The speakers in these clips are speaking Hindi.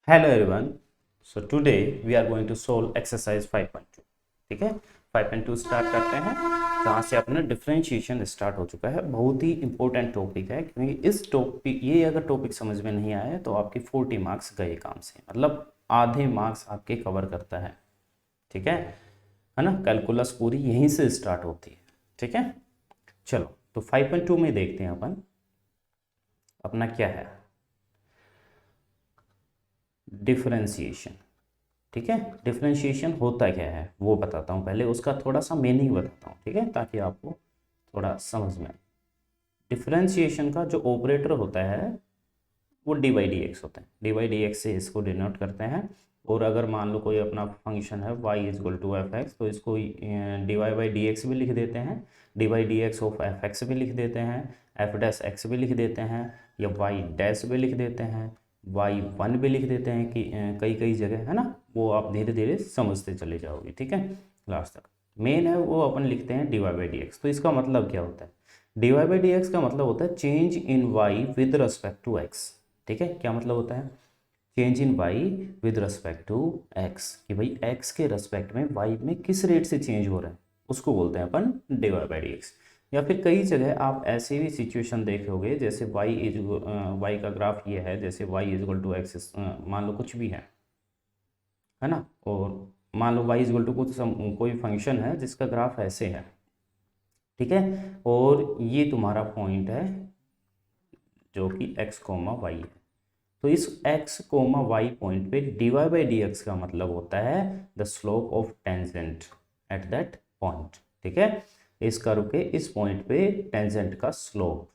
Hello everyone. So today we are going to solve exercise 5.2। ठीक है, 5.2 स्टार्ट करते हैं जहाँ से अपना डिफरेंशिएशन स्टार्ट हो चुका है। बहुत ही इंपॉर्टेंट टॉपिक है क्योंकि इस टॉपिक ये अगर टॉपिक समझ में नहीं आया तो आपके 40 मार्क्स गए काम से, मतलब आधे मार्क्स आपके कवर करता है। ठीक है ना। कैलकुलस पूरी यहीं से स्टार्ट होती है। ठीक है, चलो तो 5.2 में देखते हैं अपन अपना क्या है, डिफरेंशिएशन। ठीक है, डिफरेंशिएशन होता क्या है वो बताता हूँ, पहले उसका थोड़ा सा मीनिंग बताता हूँ। ठीक है, ताकि आपको थोड़ा समझ में आए। डिफरेंशिएशन का जो ऑपरेटर होता है वो डी बाई डी एक्स होता है। डी बाई डी एक्स से इसको डिनोट करते हैं। और अगर मान लो कोई अपना फंक्शन है y is equal to f x, तो इसको d Y by D x भी लिख देते हैं, d by D x of f x भी लिख देते हैं, एफ डैश एक्स भी लिख देते हैं, या वाई डैश भी लिख देते हैं, वाई वन भी लिख देते हैं कि कई कई जगह है ना, वो आप धीरे धीरे समझते चले जाओगे। ठीक है, लास्ट तक मेन है वो अपन लिखते हैं d Y by D x. तो इसका मतलब क्या होता है, d Y by D x का मतलब होता है change in y with respect to x. ठीक है, क्या मतलब होता है, change in y with respect to x, कि भाई एक्स के रिस्पेक्ट में वाई में किस रेट से चेंज हो रहा है, उसको बोलते हैं अपन D Y by D X. या फिर कई जगह आप ऐसे भी सिचुएशन देखोगे, जैसे वाई का ग्राफ ये है, जैसे y is equal to x, मान लो कुछ भी है ना, और मान लो वाई इज इक्वल टू कुछ कोई फंक्शन है जिसका ग्राफ ऐसे है। ठीक है, और ये तुम्हारा पॉइंट है जो कि एक्स कोमा वाई है। तो इस x कोमा वाई पॉइंट पे d Y by D x का मतलब होता है the slope of tangent at that point. ठीक है, इस कर्व के इस पॉइंट पे टेंजेंट का स्लोप।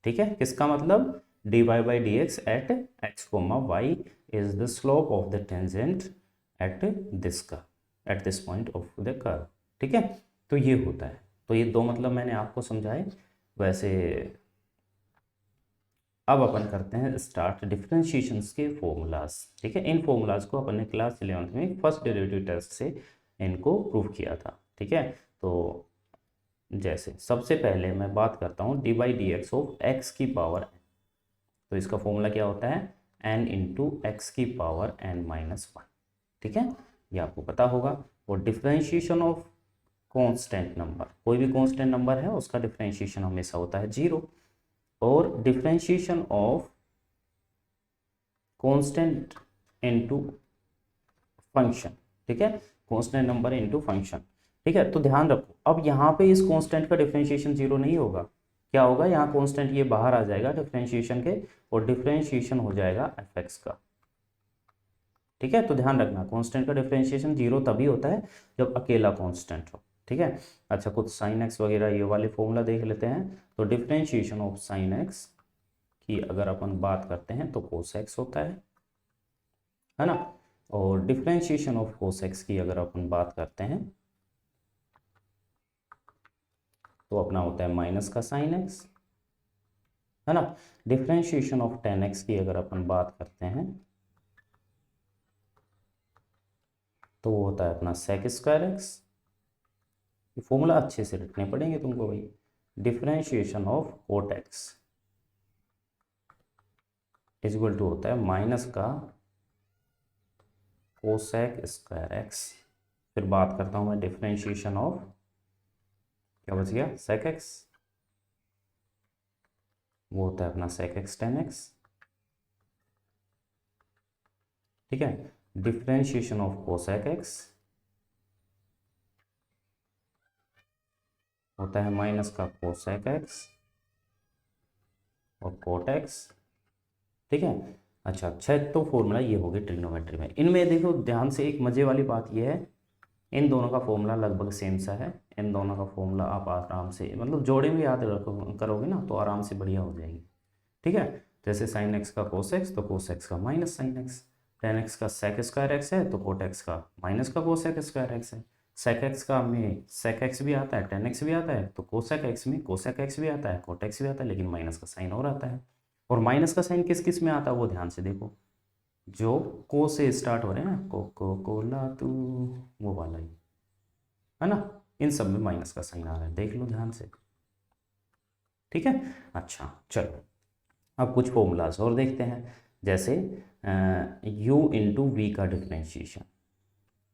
ठीक है, किसका मतलब, d Y by D x at x comma y is the slope of the tangent at this curve, at this point of the curve. ठीक है, तो ये होता है। तो ये दो मतलब मैंने आपको समझाए। वैसे अब अपन करते हैं स्टार्ट डिफरेंशिएशंस के फॉर्मूलाज। ठीक है, इन फॉर्मूलाज को अपन ने क्लास 11th में फर्स्ट डेरिवेटिव टेस्ट से इनको प्रूव किया था। ठीक है, तो जैसे सबसे पहले मैं बात करता हूँ D by D x of x की पावर n। तो इसका फॉर्मूला क्या होता है, n इंटू एक्स की पावर n माइनस वन। ठीक है, ये आपको पता होगा। और डिफरेंशिएशन ऑफ कॉन्स्टेंट नंबर, कोई भी कॉन्स्टेंट नंबर है उसका डिफरेंशिएशन हमेशा होता है जीरो। और differentiation of constant into function. ठीक है, कांस्टेंट नंबर इनटू फंक्शन। ठीक है, तो ध्यान रखो अब यहाँ पे इस कांस्टेंट का डिफरेंशिएशन जीरो नहीं होगा। क्या होगा, यहाँ कांस्टेंट ये बाहर आ जाएगा डिफरेंशिएशन के, और डिफरेंशिएशन हो जाएगा एफ एक्स का। ठीक है, तो ध्यान रखना कांस्टेंट का डिफरेंशिएशन जीरो तभी होता है जब अकेला कांस्टेंट हो। ठीक है, अच्छा कुछ साइन एक्स वगैरह ये वाले फॉर्मूला देख लेते हैं। तो डिफरेंशिएशन ऑफ साइन एक्स की अगर अपन बात करते हैं तो कोस एक्स होता है ना। और डिफरेंशिएशन ऑफ कोस एक्स की अगर अपन बात करते हैं तो अपना होता है माइनस का साइन एक्स, है ना। डिफरेंशिएशन ऑफ टेन एक्स की अगर अपन बात करते हैं तो वो होता है अपना सेक स्क्वायर एक्स। ये फॉर्मूला अच्छे से रखने पड़ेंगे तुमको भाई। Differentiation of cot x is equal to होता है माइनस का कोसेक स्क्वायर एक्स। फिर बात करता हूँ मैं डिफरेंशिएशन ऑफ, क्या बच गया, सेक एक्स, वो होता है अपना सेक एक्स टेन एक्स। ठीक है, डिफरेंशिएशन ऑफ कोसेक एक्स होता है माइनस का कोसेक एक्स और कोट एक्स। ठीक है, अच्छा अच्छा, तो फॉर्मूला ये हो गया ट्रिग्नोमेट्री में। इनमें देखो ध्यान से, एक मजे वाली बात ये है, इन दोनों का फॉर्मूला लगभग सेम सा है। इन दोनों का फॉर्मूला आप आराम से, मतलब जोड़े में याद करोगे ना तो आराम से बढ़िया हो जाएगी। ठीक है, जैसे साइन एक्स का कोस एक्स तो कोस एक्स का minus sine x, tan x का सेक स्क्वायर एक्स है तो कोट एक्स का माइनस का कोसेक स्क्वायर एक्स है। सेक एक्स का में सेक एक्स भी आता है, टेन एक्स भी आता है, तो कोसेक एक्स में कोसेक एक्स भी आता है, कोट एक्स भी आता है, लेकिन माइनस का साइन और आता है। और माइनस का साइन किस किस में आता है वो ध्यान से देखो, जो को से स्टार्ट हो रहे हैं ना, को कोला तू, वो वाला ही है ना, इन सब में माइनस का साइन आ रहा है, देख लो ध्यान से। ठीक है, अच्छा चलो अब कुछ फॉर्मूलाज और देखते हैं। जैसे u इंटू वी का डिफ्रेंशिएशन,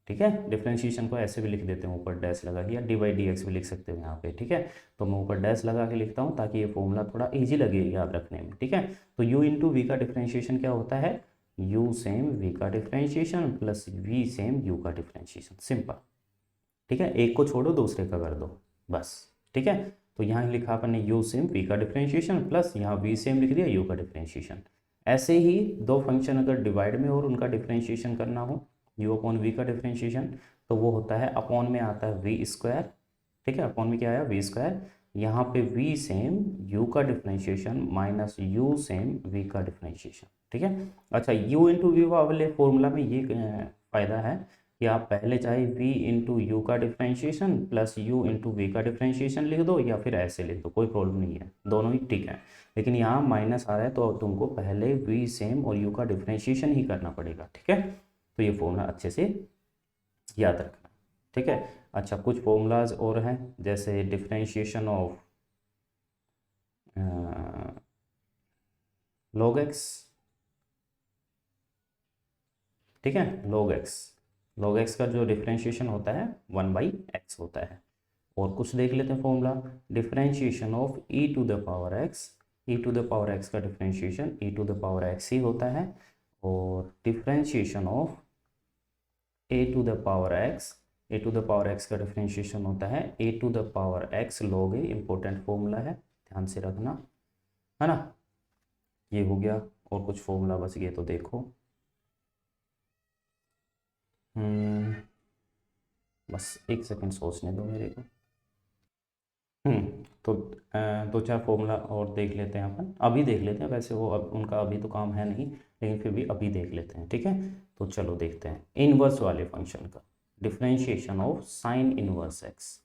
ठीक है। डिफ्रेंशिएशन को ऐसे भी लिख देते हैं ऊपर डैश लगा के, या डी बाई डी एक्स भी लिख सकते हो यहाँ पे, ठीक है। तो मैं ऊपर डैश लगा के लिखता हूँ ताकि ये फॉर्मूला थोड़ा इजी लगे याद रखने में, ठीक है। तो u इंटू वी का डिफ्रेंशिएशन क्या होता है, u सेम v का differentiation plus v same u का डिफ्रेंशिएशन, सिंपल, ठीक है। एक को छोड़ो दूसरे का कर दो बस, ठीक है। तो यहाँ लिखा अपन ने u सेम v का डिफ्रेंशिएशन प्लस यहाँ v सेम लिख दिया u का डिफ्रेंशिएशन। ऐसे ही दो फंक्शन अगर डिवाइड में और उनका डिफ्रेंशिएशन करना हो, u अपॉन वी का डिफ्रेंशिएशन, तो वो होता है अपॉन में आता है वी स्क्वायर, ठीक है। अपॉन में क्या आया, वी स्क्वायर, यहाँ पे v सेम u का differentiation minus u same v का डिफ्रेंशिएशन, ठीक है। अच्छा, u इंटू वी वाले फॉर्मूला में ये फ़ायदा है कि आप पहले चाहे v इंटू यू का differentiation plus u into v का डिफ्रेंशिएशन लिख दो, या फिर ऐसे लिख दो, कोई प्रॉब्लम नहीं है, दोनों ही ठीक है। लेकिन यहाँ माइनस आ रहा है तो तुमको पहले v सेम और u का डिफ्रेंशिएशन ही करना पड़ेगा, ठीक है। तो ये फॉर्मूला अच्छे से याद रखना, ठीक है। अच्छा, कुछ फॉर्मूलाज और हैं, जैसे डिफ्रेंशिएशन ऑफ log x, ठीक है। log x का जो डिफ्रेंशिएशन होता है 1/x होता है। और कुछ देख लेते हैं formula, differentiation of e to the power x, e to the power x का differentiation e to the power x ही होता है। और differentiation of a to the power x, a to the power x का डिफ्रेंशिएशन होता है a to the power x log a, important formula है, ध्यान से रखना, है ना। ये हो गया, और कुछ फॉर्मूला बच गए तो देखो, बस एक सेकंड सोचने दो मेरे को। तो दो चार फॉर्मूला और देख लेते हैं अपन, अभी देख लेते हैं, वैसे वो अब उनका अभी तो काम है नहीं, लेकिन फिर भी अभी देख लेते हैं, ठीक है। तो चलो देखते हैं इनवर्स वाले फंक्शन का differentiation of sine inverse x,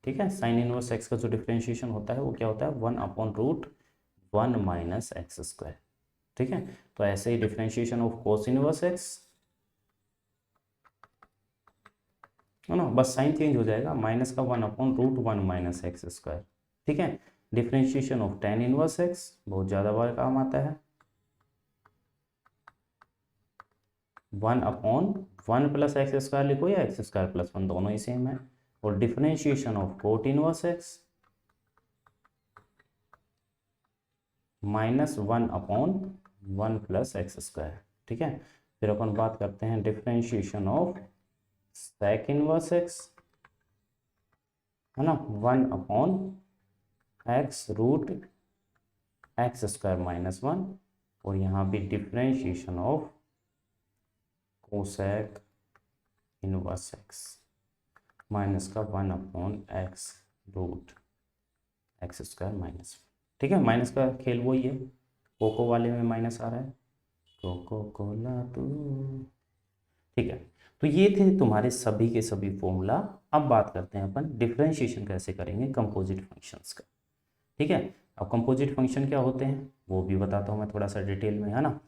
ठीक है। साइन इनवर्स एक्स का जो डिफ्रेंशिएशन होता है वो क्या होता है, 1/√1 माइनस एक्स स्क्वायर, ठीक है। तो ऐसे ही differentiation of cos inverse x, है ना, बस साइन चेंज हो जाएगा, माइनस का 1/√1 माइनस एक्स स्क्वायर, ठीक है। Differentiation of tan inverse x बहुत ज़्यादा बार काम आता है, 1/1 प्लस एक्स स्क्वायर लिखो या एक्स स्क्वायर प्लस 1, दोनों ही सेम है। और differentiation of cot inverse x -1/1 plus x square, ठीक है। फिर अपन बात करते हैं differentiation of sec inverse x, है ना, 1/x√x² -1। और यहाँ भी differentiation of cosec inverse x minus का 1/x√x², ठीक है। माइनस का खेल वही है, कोको वाले में माइनस आ रहा है, कोको कोला तू, ठीक है। तो ये थे तुम्हारे सभी के सभी फॉर्मूला। अब बात करते हैं अपन डिफरेंशिएशन कैसे करेंगे कंपोजिट फंक्शंस का, ठीक है। अब कंपोजिट फंक्शन क्या होते हैं वो भी बताता हूँ मैं थोड़ा सा डिटेल में, है ना,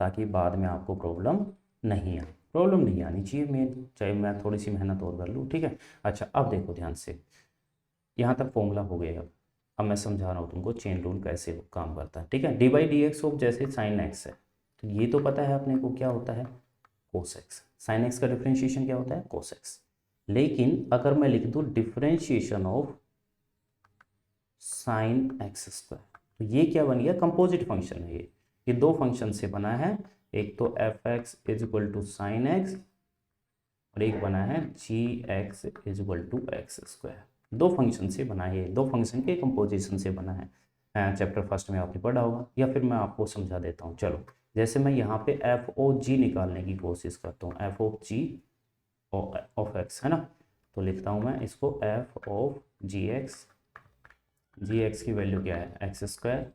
ताकि बाद में आपको प्रॉब्लम नहीं आनी चाहिए, चाहे मैं थोड़ी सी मेहनत और कर लूँ, ठीक है। अच्छा, अब देखो ध्यान से, यहाँ तक फॉर्मूला हो गया। अब मैं समझा रहा हूँ तुमको चेन रूल कैसे काम करता है, ठीक है। dy/dx ऑफ जैसे साइन एक्स है, तो ये तो पता है अपने को क्या होता है, कोस एक्स। साइन एक्स का डिफ्रेंशिएशन क्या होता है, कोस एक्स। लेकिन अगर मैं लिख दूँ differentiation of sign x square, तो ये क्या बन गया, कंपोजिट फंक्शन है ये दो फंक्शन से बना है, एक तो F x is equal to sine x और एक बना है G X is equal to X square. दो फंक्शन से बना है, दो फंक्शन के कंपोजिशन से बना है। चैप्टर फर्स्ट में आपने पढ़ा होगा, या फिर मैं आपको समझा देता हूँ। चलो, जैसे मैं यहाँ पे एफ ओ जी निकालने की कोशिश करता हूँ, f of g of x, है ना, तो लिखता हूँ मैं इसको एफ ऑफ जी एक्स की वैल्यू क्या है, एक्स स्क्वायर,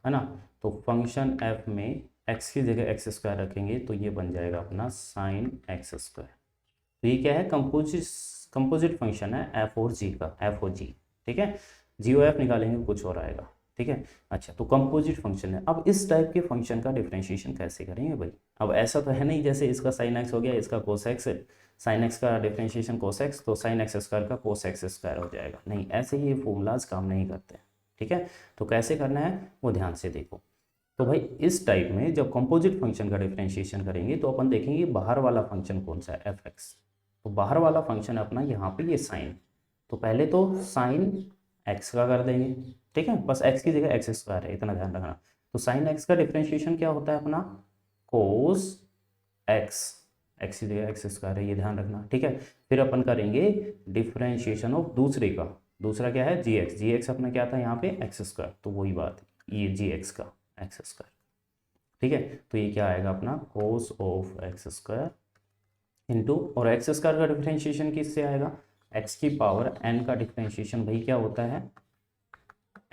है ना। तो फंक्शन एफ में एक्स की जगह एक्स स्क्वायर रखेंगे तो ये बन जाएगा अपना साइन एक्स स्क्वायर। तो ये क्या है, कंपोजिट फंक्शन है एफ और जी का, एफ और जी, ठीक है। जी ओ एफ निकालेंगे कुछ और आएगा, ठीक है। अच्छा, तो कंपोजिट फंक्शन है। अब इस टाइप के फंक्शन का डिफरेंशिएशन कैसे करेंगे भाई। अब ऐसा तो है नहीं जैसे इसका साइन एक्स हो गया, इसका कोस एक्स, साइन एक्स का डिफरेंशिएशन कोस एक्स, तो साइन एक्स स्क्वायर का कोस एक्स स्क्वायर हो जाएगा, नहीं, ऐसे ये फॉर्मूलाज काम नहीं करते, ठीक है। तो कैसे करना है वो ध्यान से देखो। तो भाई इस टाइप में जब कंपोजिट फंक्शन का डिफरेंशिएशन करेंगे तो अपन देखेंगे बाहर वाला फंक्शन कौन सा है, एफ एक्स। तो बाहर वाला फंक्शन है अपना यहाँ पे ये साइन। तो पहले तो साइन एक्स का कर देंगे, ठीक है, बस एक्स की जगह एक्स स्क्वायर है, इतना ध्यान रखना। तो साइन एक्स का डिफरेंशिएशन क्या होता है अपना, कोस एक्स, एक्स की जगह एक्स स्क्वायर है, ये ध्यान रखना, ठीक है। फिर अपन करेंगे डिफरेंशिएशन ऑफ दूसरे का, दूसरा क्या है, जी एक्स। जी एक्स अपना क्या था यहाँ पे, एक्स स्क्वायर, तो वही बात ये जी एक्स का एक्स स्क्वायर, ठीक है। तो ये क्या आएगा अपना cos of x square into, और एक्स स्क्वायर का डिफरेंशिएशन किससे आएगा, एक्स की पावर एन का डिफरेंशिएशन भाई क्या होता है,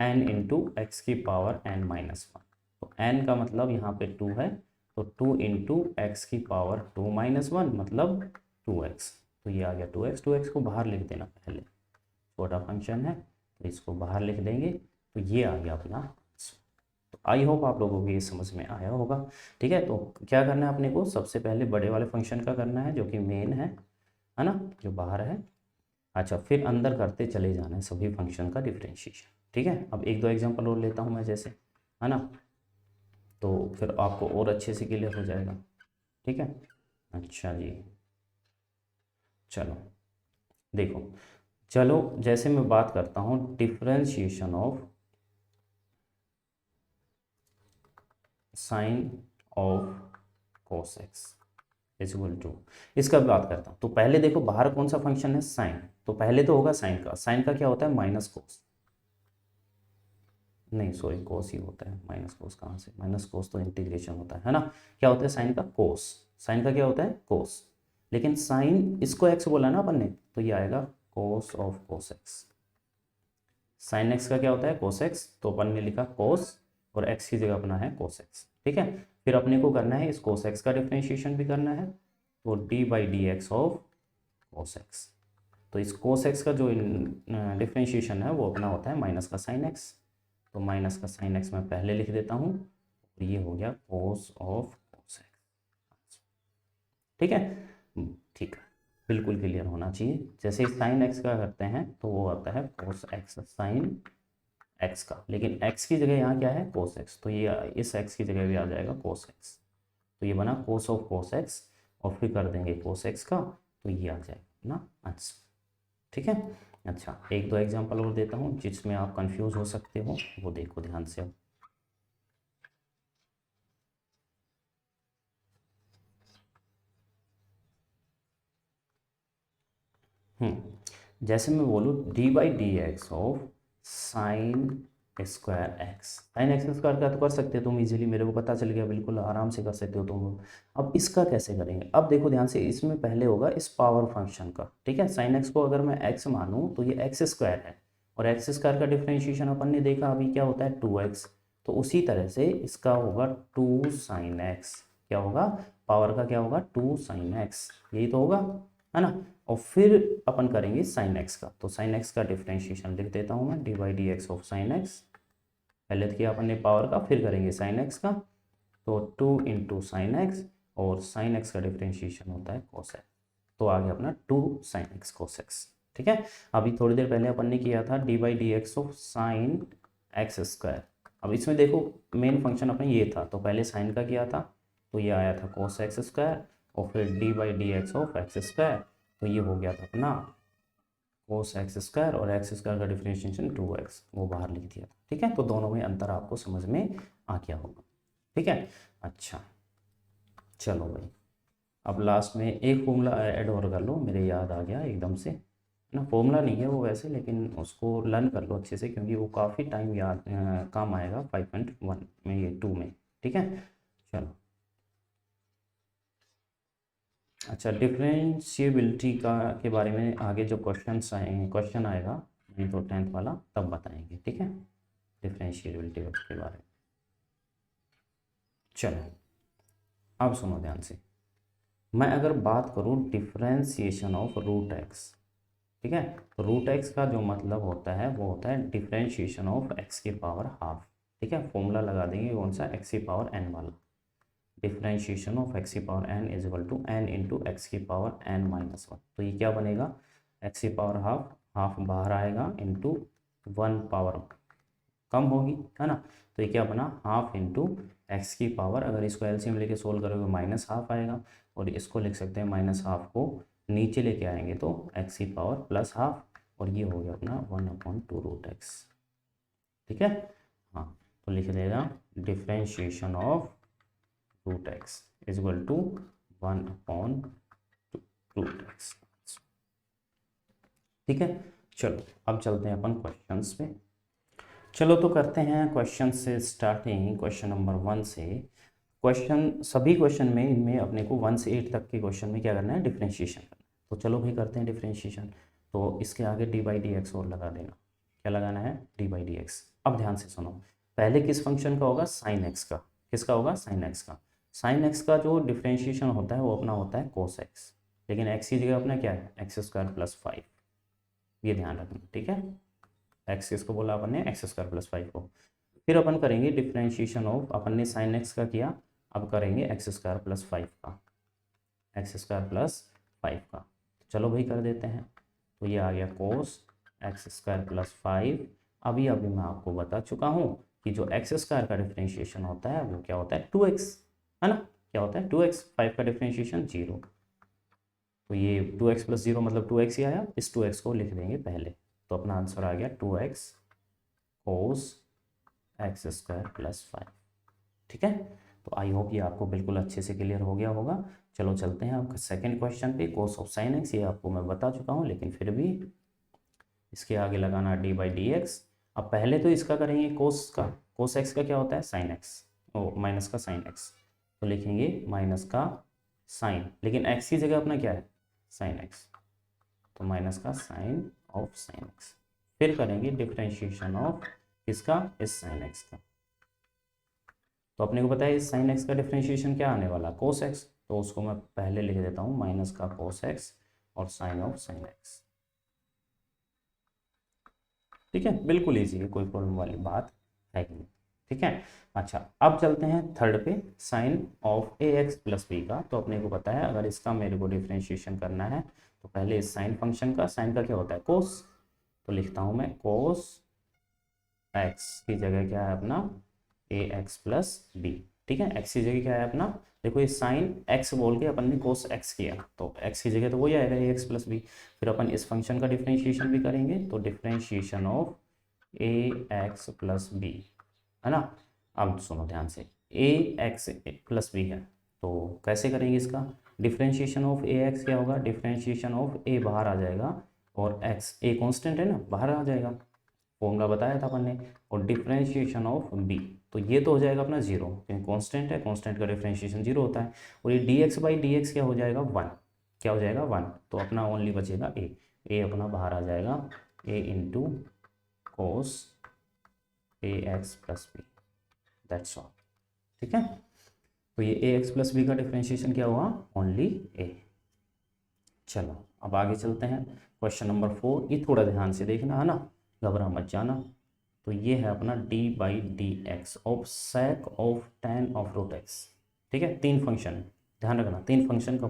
एन इंटू एक्स की पावर एन माइनस वन। तो एन का मतलब यहाँ पे टू है, तो टू इंटू एक्स की पावर टू माइनस वन मतलब टू एक्स। तो ये आ गया टू एक्स, टू एक्स को बाहर लिख देना पहले, छोटा फंक्शन है तो इसको बाहर लिख देंगे, तो ये आ गया अपना। तो आई होप आप लोगों को ये समझ में आया होगा, ठीक है। तो क्या करना है अपने को, सबसे पहले बड़े वाले फंक्शन का करना है जो कि मेन है ना, जो बाहर है। अच्छा, फिर अंदर करते चले जाना है सभी फंक्शन का डिफरेंशिएशन, ठीक है। अब एक दो एग्जांपल और लेता हूँ मैं जैसे, है ना, तो फिर आपको और अच्छे से क्लियर हो जाएगा, ठीक है। अच्छा जी, चलो देखो, चलो जैसे मैं बात करता हूँ differentiation of sine of cos x is equal to, इसका भी बात करता हूँ। तो पहले देखो बाहर कौन सा फंक्शन है, साइन, तो पहले तो होगा साइन का, साइन का क्या होता है माइनस कोस, नहीं सॉरी कोस ही होता है, माइनस कोस कहाँ से, माइनस कोस तो इंटीग्रेशन होता है ना। क्या होता है साइन का, कोस, साइन का क्या होता है कोस, लेकिन साइन इसको एक्स बोला ना अपन ने, तो ये आएगा cos of cos x. Sign x का क्या होता है कोस एक्स, तो अपन ने लिखा कोस और एक्स की जगह अपना है कोस एक्स, ठीक है। फिर अपने को करना है इस कोस एक्स का डिफरेंशिएशन भी करना है, तो D by D x of cos x. तो इस कोस एक्स का जो डिफरेंशिएशन है वो अपना होता है माइनस का साइन एक्स, तो माइनस का साइन एक्स मैं पहले लिख देता हूँ, और ये हो गया कोस ऑफ कोस एक्स, ठीक है। ठीक है, बिल्कुल क्लियर होना चाहिए। जैसे साइन एक्स का करते हैं तो वो आता है कोस एक्स साइन एक्स का, लेकिन एक्स की जगह यहाँ क्या है कोस एक्स, तो ये इस एक्स की जगह भी आ जाएगा कोस एक्स, तो ये बना कोस ऑफ कोस एक्स, और फिर कर देंगे कोस एक्स का, तो ये आ जाएगा ना आंसर, ठीक है। अच्छा, एक दो एग्जांपल और देता हूँ जिसमें आप कंफ्यूज हो सकते हो, वो देखो ध्यान से अब। जैसे मैं बोलूँ D by D x of sine square x, sign x square का तो कर सकते हो तुम इजीली, मेरे को पता चल गया, बिल्कुल आराम से कर सकते हो तुम। अब इसका कैसे करेंगे, अब देखो ध्यान से, इसमें पहले होगा इस पावर फंक्शन का, ठीक है। साइन एक्स को अगर मैं एक्स मानूँ तो ये एक्स स्क्वायर है, और एक्स स्क्वायर का डिफरेंशिएशन अपन ने देखा अभी क्या होता है टू एक्स, तो उसी तरह से इसका होगा टू साइन एक्स, क्या होगा पावर का क्या होगा टू साइन एक्स, यही तो होगा, है ना। और फिर अपन करेंगे साइन एक्स का, तो साइन एक्स का डिफरेंशिएशन लिख देता हूँ मैं, D by D x of sine x, पहले तो किया अपन ने पावर का, फिर करेंगे साइन एक्स का, तो टू इंटू साइन एक्स, और साइन एक्स का डिफरेंशिएशन होता है कोस एक्स, तो आ गया अपना two sine x cos x, ठीक है। अभी थोड़ी देर पहले अपन ने किया था D by D x of sine x square. अब इसमें देखो मेन फंक्शन अपना ये था, तो पहले साइन का किया था, तो ये आया था कोस एक्स स्क्वायर, और फिर d by D x of x square, तो ये हो गया था अपना कोस एक्स स्क्वायर, और एक्स स्क्वायर का डिफरेंशिएशन टू एक्स, वो बाहर लिख दिया था, ठीक है। तो दोनों में अंतर आपको समझ में आ गया होगा, ठीक है। अच्छा चलो भाई, अब लास्ट में एक फॉर्मूला ऐड और कर लो, मेरे याद आ गया एकदम से ना, फॉर्मूला नहीं है वो वैसे, लेकिन उसको लर्न कर लो अच्छे से, क्योंकि वो काफ़ी टाइम याद काम आएगा 5.1 में, ये 2 में, ठीक है। चलो अच्छा, डिफरेंशिएबिलिटी का के बारे में आगे जो क्वेश्चन आएगा नहीं तो 10th वाला तब बताएंगे, ठीक है, डिफरेंशिएबिलिटी के बारे में। चलो अब सुनो ध्यान से, मैं अगर बात करूँ डिफरेंशिएशन ऑफ रूट एक्स, ठीक है, तो रूट एक्स का जो मतलब होता है वो होता है डिफरेंशिएशन ऑफ एक्स की पावर हाफ, ठीक है। फॉर्मूला लगा देंगे कौन सा, एक्स की पावर एन वाला, डिफरेंशिएशन ऑफ एक्स की power n is equal to N into x की पावर एन माइनस वन, तो ये क्या बनेगा, एक्स की पावर हाफ, हाफ बाहर आएगा इंटू वन पावर कम होगी, है ना, तो ये क्या बना हाफ इंटू एक्स की पावर, अगर इसको एलसीएम लेके सोल्व करोगे माइनस हाफ आएगा, और इसको लिख सकते हैं माइनस हाफ को नीचे लेके आएंगे तो एक्स की पावर प्लस हाफ, और ये हो गया अपना 1/2√x। ठीक है, हाँ, तो लिख देगा differentiation of root x is equal to 1/√x। ठीक है, चलो अब चलते हैं अपन क्वेश्चंस पे। चलो तो करते हैं क्वेश्चन से स्टार्टिंग, क्वेश्चन नंबर 1 से। क्वेश्चन सभी क्वेश्चन में इनमें अपने को 1 से 8 तक के क्वेश्चन में क्या करना है, डिफ्रेंशिएशन करना है। तो चलो भाई करते हैं डिफ्रेंशिएशन। तो इसके आगे d/dx और लगा देना। क्या लगाना है, d/dx। अब ध्यान से सुनो, पहले किस फंक्शन का होगा, साइन एक्स का। किसका होगा, साइन एक्स का। साइन एक्स का जो डिफ्रेंशिएशन होता है वो अपना होता है कोस एक्स, लेकिन एक्स की जगह अपना क्या है, x² + 5। ये ध्यान रखना, ठीक है। एक्स किसको बोला अपन ने, x² + 5 को। फिर अपन करेंगे डिफ्रेंशिएशन ऑफ, अपन ने साइन एक्स का किया, अब करेंगे x² + 5 का, x² + 5 का। चलो भाई कर देते हैं। तो ये आ गया कोस x² + 5। अभी अभी मैं आपको बता चुका हूँ कि जो x² का डिफ्रेंशिएशन होता है वो क्या होता है, 2x, है ना। क्या होता है 2x, 5 का डिफ्रेंशिएशन 0। तो ये 2x + 0 मतलब 2x ही आया, इस 2x को लिख देंगे पहले। तो अपना आंसर आ गया 2x कोस x² + 5। ठीक है, तो आई होप ये आपको बिल्कुल अच्छे से क्लियर हो गया होगा। चलो चलते हैं आपका सेकंड क्वेश्चन पे। कोस ऑफ साइन एक्स ये आपको मैं बता चुका हूँ, लेकिन फिर भी इसके आगे लगाना d/dx। अब पहले तो इसका करेंगे कोस का, कोस एक्स का क्या होता है, साइन एक्स, ओ माइनस का साइन एक्स। तो लिखेंगे माइनस का साइन, लेकिन एक्स की जगह अपना क्या है, साइन एक्स। तो माइनस का साइन ऑफ साइन एक्स। फिर करेंगे डिफ्रेंशिएशन ऑफ किसका, इस साइन एक्स का। तो अपने को पता है इस साइन एक्स का डिफ्रेंशिएशन क्या आने वाला, कोस एक्स। तो उसको मैं पहले लिख देता हूँ माइनस का कोस एक्स और साइन ऑफ साइन एक्स। ठीक है, बिल्कुल ईजी है, कोई प्रॉब्लम वाली बात है ही नहीं। ठीक है, अच्छा अब चलते हैं थर्ड पे, साइन ऑफ ax + b का। तो अपने को पता है अगर इसका मेरे को डिफ्रेंशिएशन करना है तो पहले इस साइन फंक्शन का, साइन का क्या होता है, कोस। तो लिखता हूँ मैं कोस x की जगह क्या है अपना ax + b। ठीक है, x की जगह क्या है अपना, देखो ये साइन x बोल के अपन ने कोस x किया, तो x की जगह तो वही आएगा ax + b। फिर अपन इस फंक्शन का डिफ्रेंशिएशन भी करेंगे, तो डिफ्रेंशिएशन ऑफ ax + b, है ना। अब सुनो ध्यान से, ax + b है, तो कैसे करेंगे इसका डिफ्रेंशिएशन ऑफ ax, क्या होगा, डिफ्रेंशिएशन ऑफ a बाहर आ जाएगा, और x a कांस्टेंट है ना, बाहर आ जाएगा, फॉर्मूला बताया था अपन ने। और डिफ्रेंशिएशन ऑफ b, तो ये तो हो जाएगा अपना 0, क्योंकि कांस्टेंट है, कांस्टेंट का डिफ्रेंशिएशन 0 होता है। और ये dx/dx क्या हो जाएगा, 1। क्या हो जाएगा, 1। तो अपना ओनली बचेगा a अपना बाहर आ जाएगा, a × cos ax + b, that's all. ठीक है, तो ये ax + b का डिफ्रेंशिएशन क्या हुआ, ओनली a। चलो अब आगे चलते हैं, क्वेश्चन नंबर 4। ये थोड़ा ध्यान से देखना, है ना, घबरा मत जाना। तो ये है अपना d/dx of sec of tan of root x. ठीक है, तीन फंक्शन है, ध्यान रखना, तीन फंक्शन का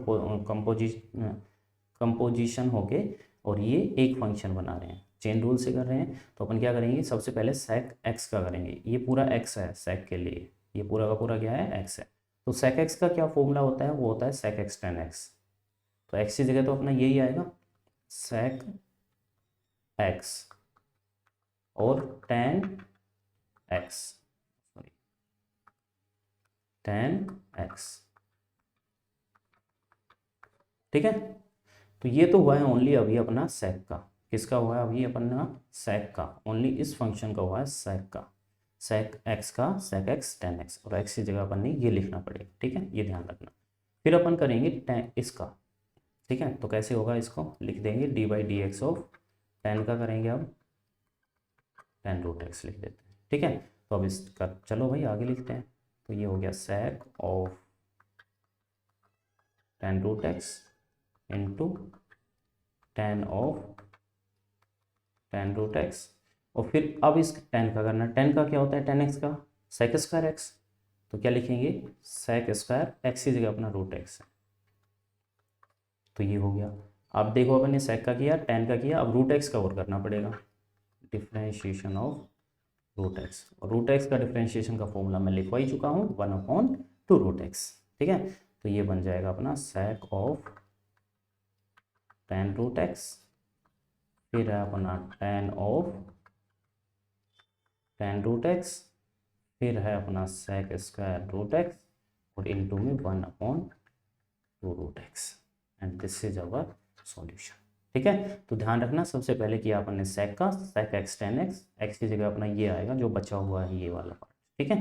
कंपोजिशन होके और ये एक फंक्शन बना रहे हैं, चेन रूल से कर रहे हैं। तो अपन क्या करेंगे, सबसे पहले sec x का करेंगे। ये पूरा x है sec के लिए, ये पूरा का पूरा क्या है, x है। तो sec x का क्या फॉर्मूला होता है, वो होता है sec x tan x। तो x की जगह तो अपना यही आएगा sec x और tan x, sorry tan x। ठीक है, तो ये तो हुआ है ओनली अभी अपना sec का, किसका हुआ है अभी अपना, sec का, ओनली इस फंक्शन का हुआ है sec का, sec x का sec x tan x, और x की जगह अपन ने ये लिखना पड़ेगा। ठीक है, ये ध्यान रखना। फिर अपन करेंगे tan इसका। ठीक है, तो कैसे होगा, इसको लिख देंगे d/dx ऑफ tan का करेंगे, अब tan√x लिख देते हैं। ठीक है, तो अब इसका चलो भाई आगे लिखते हैं। तो ये हो गया sec of tan√x into tan of tan√x। और फिर अब इस tan का करना, tan का क्या होता है, tan x का sec² x। तो क्या लिखेंगे, sec² x की जगह अपना √x है। तो ये हो गया। अब देखो अपन ने sec का किया, tan का किया, अब √x का और करना पड़ेगा, डिफ्रेंशिएशन ऑफ रूट एक्स, और रूट एक्स का डिफ्रेंशिएशन का फॉर्मूला मैं लिखवा ही चुका हूँ, 1/2 रूट एक्स। ठीक है, तो ये बन जाएगा अपना sec of tan root x, फिर है अपना tan of tan root x, फिर है अपना sec स्क्वायर रूट एक्स, और इनटू में 1/2 root x, and this is our solution. ठीक है, तो ध्यान रखना सबसे पहले किया अपन ने sec का, sec x tan x, x की जगह अपना ये आएगा जो बचा हुआ है ये वाला पार्ट। ठीक है,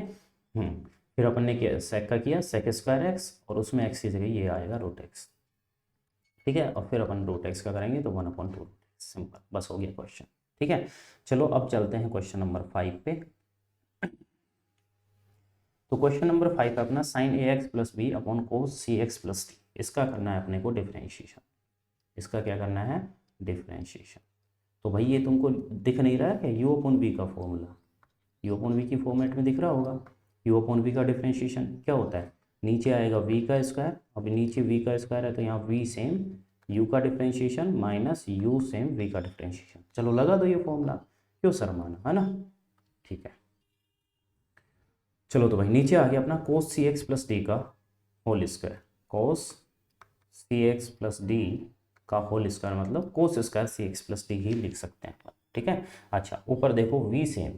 फिर अपन ने किया sec का किया sec स्क्वायर x, और उसमें x की जगह ये आएगा रूट एक्स। ठीक है, और फिर अपन रूट एक्स का करेंगे तो 1/2, सिंपल, बस हो गया क्वेश्चन। ठीक है, चलो अब चलते हैं क्वेश्चन नंबर 5 पे। तो क्वेश्चन नंबर 5 है अपना sin ax plus B upon cos C x plus D, इसका करना है अपने को डिफ्रेंशिएशन। इसका क्या करना है, डिफ्रेंशिएशन। तो भाई ये तुमको दिख नहीं रहा है क्या, यू अपॉन बी का फॉर्मूला, यू अपॉन वी की फॉर्मेट में दिख रहा होगा। यू अपॉन वी का डिफ्रेंशिएशन क्या होता है, नीचे आएगा वी का स्क्वायर, अभी नीचे वी का स्क्वायर है तो यहाँ वी सेम यू का differentiation minus u same v का डिफ्रेंशिएशन। चलो लगा दो ये फॉर्मूला, क्यों शर्माना, है ना। ठीक है, चलो तो भाई नीचे आ गया अपना कोस सी एक्स प्लस डी का होल स्क्वायर, कोस सी एक्स प्लस डी का होल स्क्वायर, मतलब कोस square C x plus D ही लिख सकते हैं। ठीक है, अच्छा ऊपर देखो वी सेम,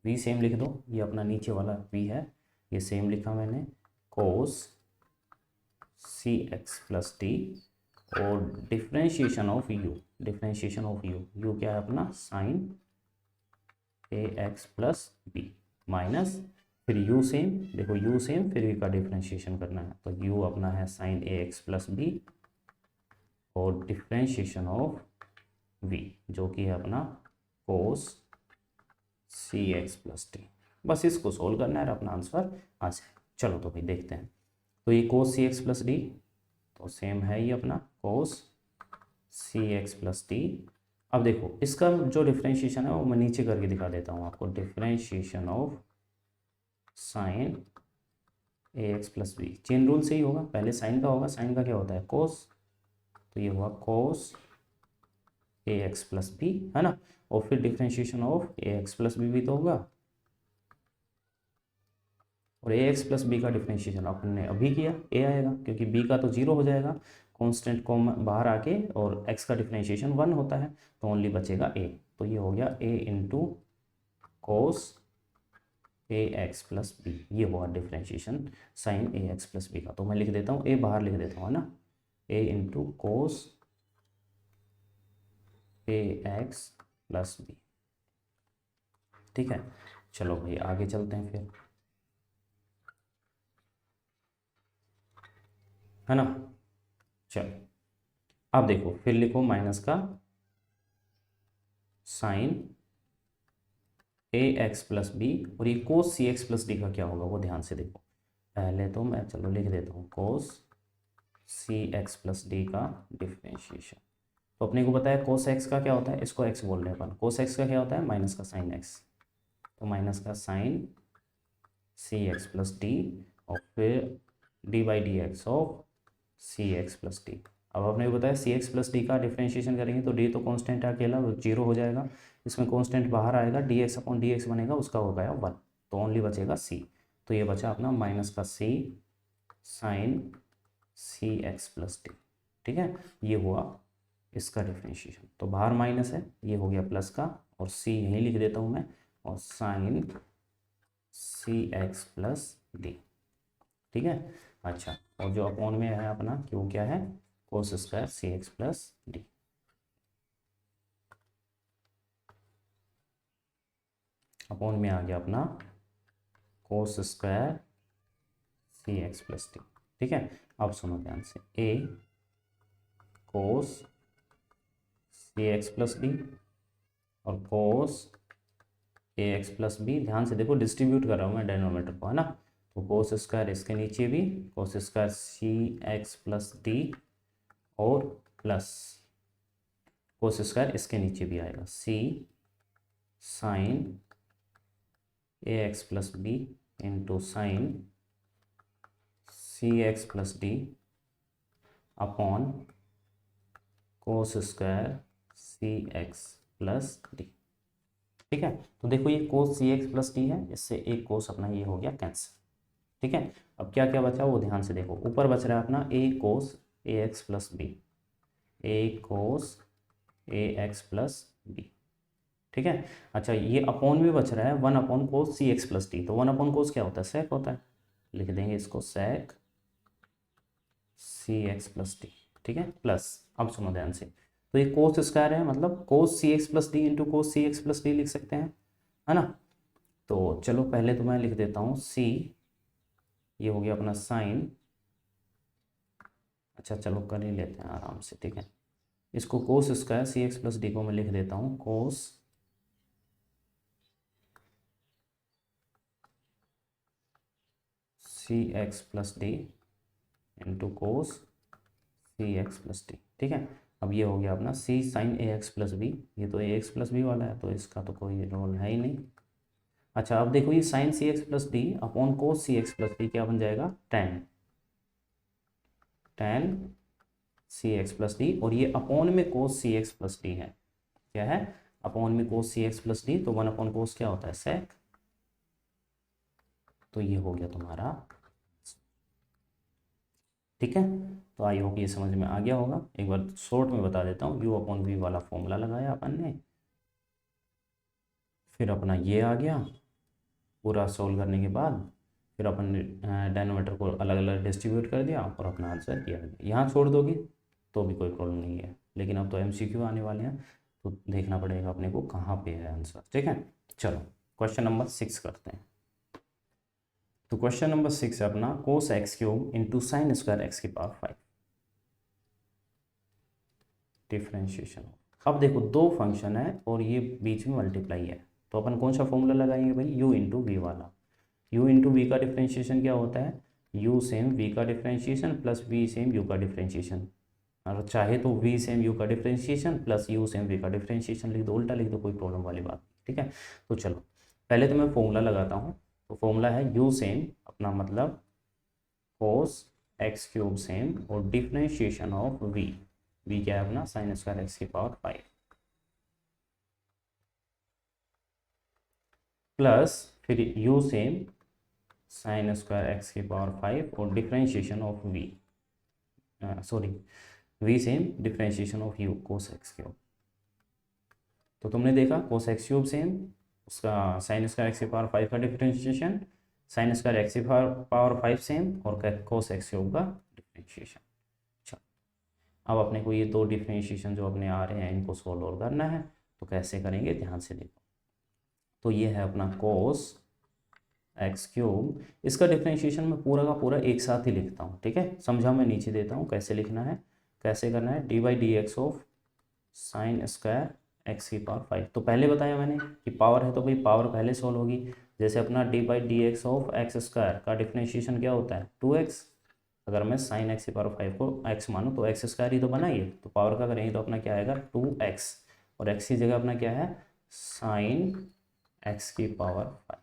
वी सेम लिख दो, ये अपना नीचे वाला वी है, ये सेम लिखा मैंने, कोस सी एक्स प्लस डी, और differentiation of you, differentiation of you, you क्या है अपना साइन ए एक्स प्लस बी, माइनस फिर यू सेम, देखो यू सेम फिर वी का डिफ्रेंशिएशन करना है, तो यू अपना है साइन ए एक्स प्लस बी, और डिफ्रेंशिएशन ऑफ वी जो कि है अपना कोस सी एक्स प्लस डी। बस इसको सोल्व करना है, अपना आंसर आ जाए। चलो तो भाई देखते हैं, तो ये cos C x plus D, तो सेम है ये अपना कोस सी एक्स प्लस डी। अब देखो इसका जो डिफ्रेंशिएशन है वो मैं नीचे करके दिखा देता हूँ आपको, differentiation of sine A x plus b, chain rule से ही होगा, पहले साइन का होगा, साइन का क्या होता है कोस, तो ये हुआ cos a x plus b, है ना, और फिर differentiation of a x plus b भी तो होगा, और ए एक्स प्लस बी का डिफ्रेंशिएशन अपन ने अभी किया, ए आएगा क्योंकि बी का तो जीरो हो जाएगा, कांस्टेंट को बाहर आके, और एक्स का डिफ्रेंशिएशन 1 होता है, तो ओनली बचेगा ए, तो ये हो गया ए into cos a x plus B, ये हुआ डिफ्रेंशिएशन साइन ए एक्स प्लस बी का। तो मैं लिख देता हूँ, ए बाहर लिख देता हूँ, है ना, ए into cos a x plus B. ठीक है, चलो भाई आगे चलते हैं फिर, है ना। चलो अब देखो फिर लिखो माइनस का साइन ए एक्स प्लस बी, और ये cos C x plus d का क्या होगा वो ध्यान से देखो। पहले तो मैं चलो लिख देता हूँ cos C x plus d का डिफ्रेंशिएशन। तो अपने को पता है कोस एक्स का क्या होता है, इसको एक्स बोल रहे हैं अपन, कोस एक्स का क्या होता है माइनस का साइन एक्स, तो माइनस का साइन सी एक्स प्लस डी, और फिर d by D x of c x plus d. अब आपने बताया सी एक्स प्लस डी का डिफ्रेंशिएशन करेंगे तो डी तो कांस्टेंट है अकेला, वो जीरो हो जाएगा, इसमें कांस्टेंट बाहर आएगा, D x upon D x बनेगा, उसका हो गया 1, तो ओनली बचेगा सी, तो ये बचा अपना माइनस का सी साइन सी एक्स प्लस डी। ठीक है, ये हुआ इसका डिफ्रेंशिएशन, तो बाहर माइनस है, ये हो गया प्लस का, और सी यहीं लिख देता हूँ मैं, और साइन सी एक्स प्लस डी। ठीक है, अच्छा, और जो अपॉन में है अपना क्यों क्या है कोस square C x plus D. Upon में आ गया अपना कोस square C x plus D. ठीक है, अब सुनो ध्यान से, ए कोस सी एक्स प्लस डी और कोस ए एक्स प्लस बी, ध्यान से देखो डिस्ट्रीब्यूट कर रहा हूँ मैं डेनोमीटर को, है ना, तो कोस स्क्वायर इसके नीचे भी cos square C x plus D, और प्लस कोस स्क्वायर इसके नीचे भी आएगा सी साइन ए x plus B into sine सी x plus D upon cos square C x plus D. ठीक है। तो देखो ये cos C x plus T है, इससे एक कोस अपना ये हो गया कैंसिल। ठीक है। अब क्या क्या बचा वो ध्यान से देखो, ऊपर बच रहा है अपना ए कोस a x plus B, A cos a x plus B. ठीक है। अच्छा ये अपॉन में बच रहा है 1 upon cos C x plus T, तो 1 अपॉन कोस क्या होता है, सेक होता है, लिख देंगे इसको सेक सी एक्स प्लस टी। ठीक है। प्लस अब सुनो ध्यान से, तो ये कोस स्क्वायर है, मतलब cos C x plus D into cos C x plus D लिख सकते हैं, है ना। तो चलो पहले तो मैं लिख देता हूँ सी, ये हो गया अपना साइन, अच्छा चलो कर ही लेते हैं आराम से। ठीक है। इसको cos square C x plus D को मैं लिख देता हूँ cos C x plus D into cos C x plus D. ठीक है। अब ये हो गया अपना सी साइन ए एक्स प्लस बी, ये तो ए एक्स प्लस बी वाला है तो इसका तो कोई रोल है ही नहीं। अच्छा अब देखो ये साइन सी x plus D upon cos C x plus D क्या बन जाएगा, tan C x plus D, और ये अपॉन में cos C x plus D है, क्या है, अपॉन में cos C x plus D, तो 1 अपॉन कोस क्या होता है, सेक। तो ये हो गया तुम्हारा। ठीक है। तो आई होप ये समझ में आ गया होगा। एक बार शॉर्ट में बता देता हूँ, यू अपॉन वी वाला फॉर्मूला लगाया अपन ने, फिर अपना ये आ गया पूरा सोल्व करने के बाद, फिर अपन डायनोमीटर को अलग अलग डिस्ट्रीब्यूट कर दिया और अपना आंसर किया गया। यहाँ छोड़ दोगे तो भी कोई प्रॉब्लम नहीं है, लेकिन अब तो एमसीक्यू आने वाले हैं तो देखना पड़ेगा अपने को कहाँ पे है आंसर। ठीक है। चलो क्वेश्चन नंबर 6 करते हैं। तो क्वेश्चन नंबर 6 है अपना cos x cube into sine square x की पावर 5, डिफ्रेंशिएशन। अब देखो दो फंक्शन है और ये बीच में मल्टीप्लाई है, तो अपन कौन सा फॉर्मूला लगाएंगे भाई, u इंटू वी वाला। u इंटू वी का डिफ्रेंशिएशन क्या होता है, u सेम v का differentiation plus v same u का डिफ्रेंशिएशन, और चाहे तो v सेम u का differentiation plus u same v का डिफ्रेंशिएशन लिख दो, उल्टा लिख दो, कोई प्रॉब्लम वाली बात। ठीक है। तो चलो पहले तो मैं फॉर्मूला लगाता हूँ। तो फॉर्मूला है u सेम अपना मतलब कोस एक्स क्यूब सेम और डिफ्रेंशिएशन ऑफ v क्या है अपना साइन स्क्वायर एक्स की पावर 5 प्लस फिर u same sine square x की पावर 5 और differentiation of v same differentiation of u cos x cube. तो तुमने देखा कोस एक्स क्यूब सेम उसका साइन स्क्वायर एक्स की पावर 5 का डिफ्रेंशिएशन, साइन स्क्वायर एक्स की पावर 5 सेम और कोस एक्स क्यूब का डिफ्रेंशिएशन। अच्छा अब अपने को ये दो डिफ्रेंशिएशन जो अपने आ रहे हैं इनको सोल्व और करना है, तो कैसे करेंगे ध्यान से देखो। तो ये है अपना कोस एक्स क्यूब, इसका डिफ्रेंशिएशन मैं पूरा का पूरा एक साथ ही लिखता हूँ। ठीक है। समझा मैं नीचे देता हूँ कैसे लिखना है, कैसे करना है, D by D x of sine square x की पावर 5। तो पहले बताया मैंने कि पावर है तो भाई पावर पहले सोल्व होगी, जैसे अपना D by D x of x square का डिफ्रेंशिएशन क्या होता है 2x, अगर मैं साइन एक्स की पावर 5 को x मानूँ तो एक्स स्क्वायर ही तो बना ये, तो पावर का करेंगे तो अपना क्या आएगा 2x, और x की जगह अपना क्या है साइन एक्स की पावर 5।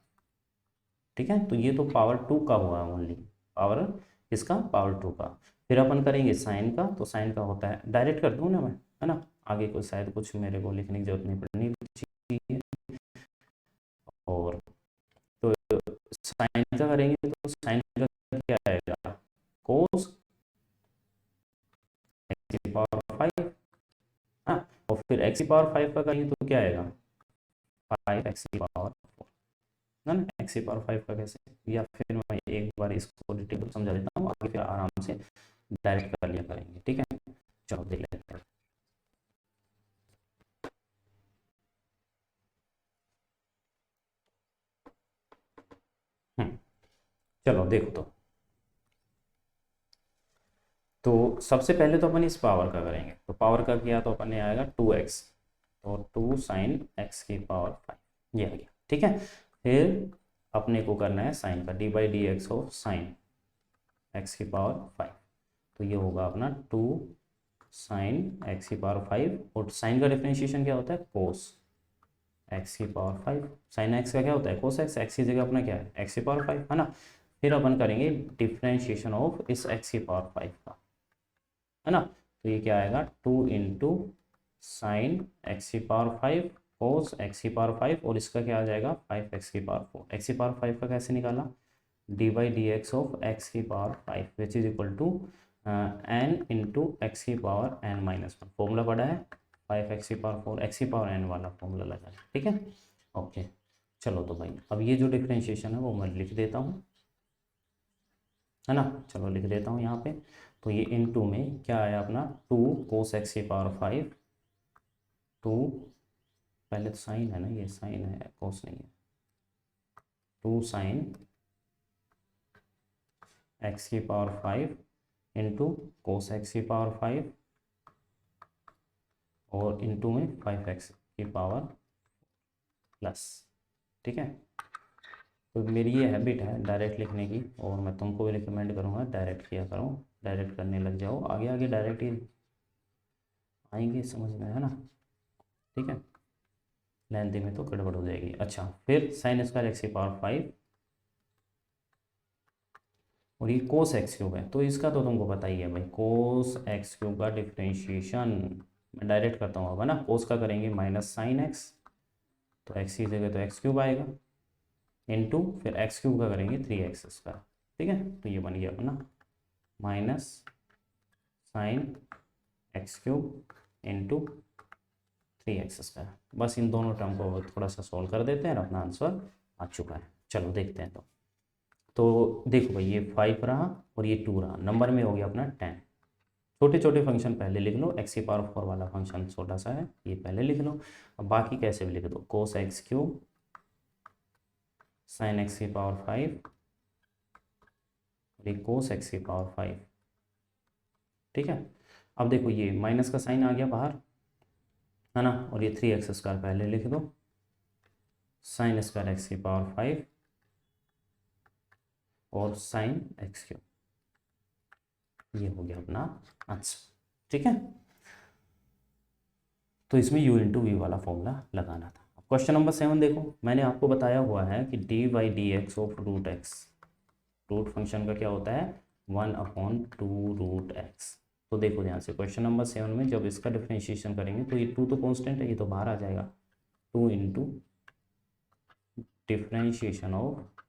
ठीक है। तो ये तो पावर 2 का हुआ ओनली, पावर इसका पावर 2 का। फिर अपन करेंगे साइन का, तो साइन का होता है, डायरेक्ट कर दूँ ना मैं, है ना, आगे को शायद कुछ मेरे को लिखने की जरूरत नहीं पड़नी चाहिए। और तो साइन का करेंगे तो साइन का क्या आएगा कोस एक्स की पावर 5, हाँ, और फिर एक्स की पावर 5 का करेंगे तो क्या आएगा 5 एक्स की पावर 4, ना ना, एक्स की पावर 5 का कैसे, या फिर मैं एक बार इसको डिटेल समझा देता हूँ, आगे फिर आराम से डायरेक्ट कर लिया करेंगे। ठीक है। चलो देख लेते हैं। चलो देखो तो सबसे पहले तो अपन इस पावर का करेंगे, तो पावर का किया तो अपन ने आएगा 2x, तो 2 साइन एक्स की पावर 5 ये आ गया। ठीक है। फिर अपने को करना है साइन का, D by D x of sine x की पावर 5, तो ये होगा अपना 2 साइन एक्स की पावर 5, और साइन का डिफरेंशिएशन क्या होता है कोस एक्स की पावर 5, साइन एक्स का क्या होता है कोस एक्स, एक्स की जगह अपना क्या है एक्स की पावर 5, है ना। फिर अपन करेंगे डिफ्रेंशिएशन ऑफ इस एक्स की पावर 5 का, है ना। तो ये क्या आएगा 2 इंटू साइन एक्स की पावर 5 कोस एक्स की पावर 5 और इसका क्या आ जाएगा 5 एक्स की पावर 4। एक्स की पावर 5 का कैसे निकाला, D by D x of x की power 5 which is equal to N into x की पावर एन माइनस 1। फॉर्मूला पड़ा है 5 एक्स की पावर 4, एक्स की पावर एन वाला फॉर्मूला लगा है, ठीक है। ओके चलो तो भाई अब ये जो डिफ्रेंशिएशन है वो मैं लिख देता हूँ, है ना। चलो लिख देता हूँ यहाँ पे। तो ये इन टू में क्या आया अपना 2 कोस एक्स की पावर 5, 2 पहले तो साइन है ना, ये साइन है कोस नहीं है, 2 साइन एक्स की पावर 5 इंटू कोस एक्स की पावर 5 और इंटू में 5 एक्स की पावर प्लस, ठीक है। तो मेरी ये हैबिट है डायरेक्ट लिखने की और मैं तुमको भी रिकमेंड करूँगा डायरेक्ट किया करो, डायरेक्ट करने लग जाओ, आगे आगे डायरेक्ट ही आएंगे समझ में, है ना, ठीक है। लेंथी में तो गड़बड़ हो जाएगी। अच्छा फिर साइन स्क्वायर एक्स की पावर 5 और ये कोस एक्स क्यूब है, तो इसका तो तुमको पता ही है भाई, कोस एक्स क्यूब का डिफ्रेंशिएशन मैं डायरेक्ट करता हूँ अब, है ना। कोस का करेंगे माइनस साइन एक्स, तो एक्स की जगह तो एक्स क्यूब आएगा, इनटू फिर एक्स क्यूब का करेंगे 3x स्क्वायर, ठीक है। तो ये बन गया अपना minus sine x cube into 3x square. बस इन दोनों टर्म को थोड़ा सा सॉल्व कर देते हैं और अपना आंसर आ चुका है। चलो देखते हैं। तो देखो भाई ये 5 रहा और ये 2 रहा, नंबर में हो गया अपना 10। छोटे छोटे फंक्शन पहले लिख लो, एक्स की पावर 4 वाला फंक्शन छोटा सा है ये पहले लिख लो, अब बाकी कैसे भी लिख दो, cos x cube sine x की पावर 5 और ये कोस एक्स की पावर 5, ठीक है। अब देखो ये माइनस का साइन आ गया बाहर, है ना, और ये 3x स्क्वायर पहले लिख दो, साइन स्क्वायर एक्स की पावर 5 और साइन एक्स क्यूब, ये हो गया अपना आंसर, ठीक है। तो इसमें u इंटू वी वाला फॉर्मूला लगाना था। क्वेश्चन नंबर 7 देखो, मैंने आपको बताया हुआ है कि d by D x of root x, root function का क्या होता है 1/2 रूट एक्स। तो देखो ध्यान से क्वेश्चन नंबर 7 में जब इसका डिफ्रेंशिएशन करेंगे तो ये 2 तो कांस्टेंट है, ये तो बाहर आ जाएगा, 2 into differentiation of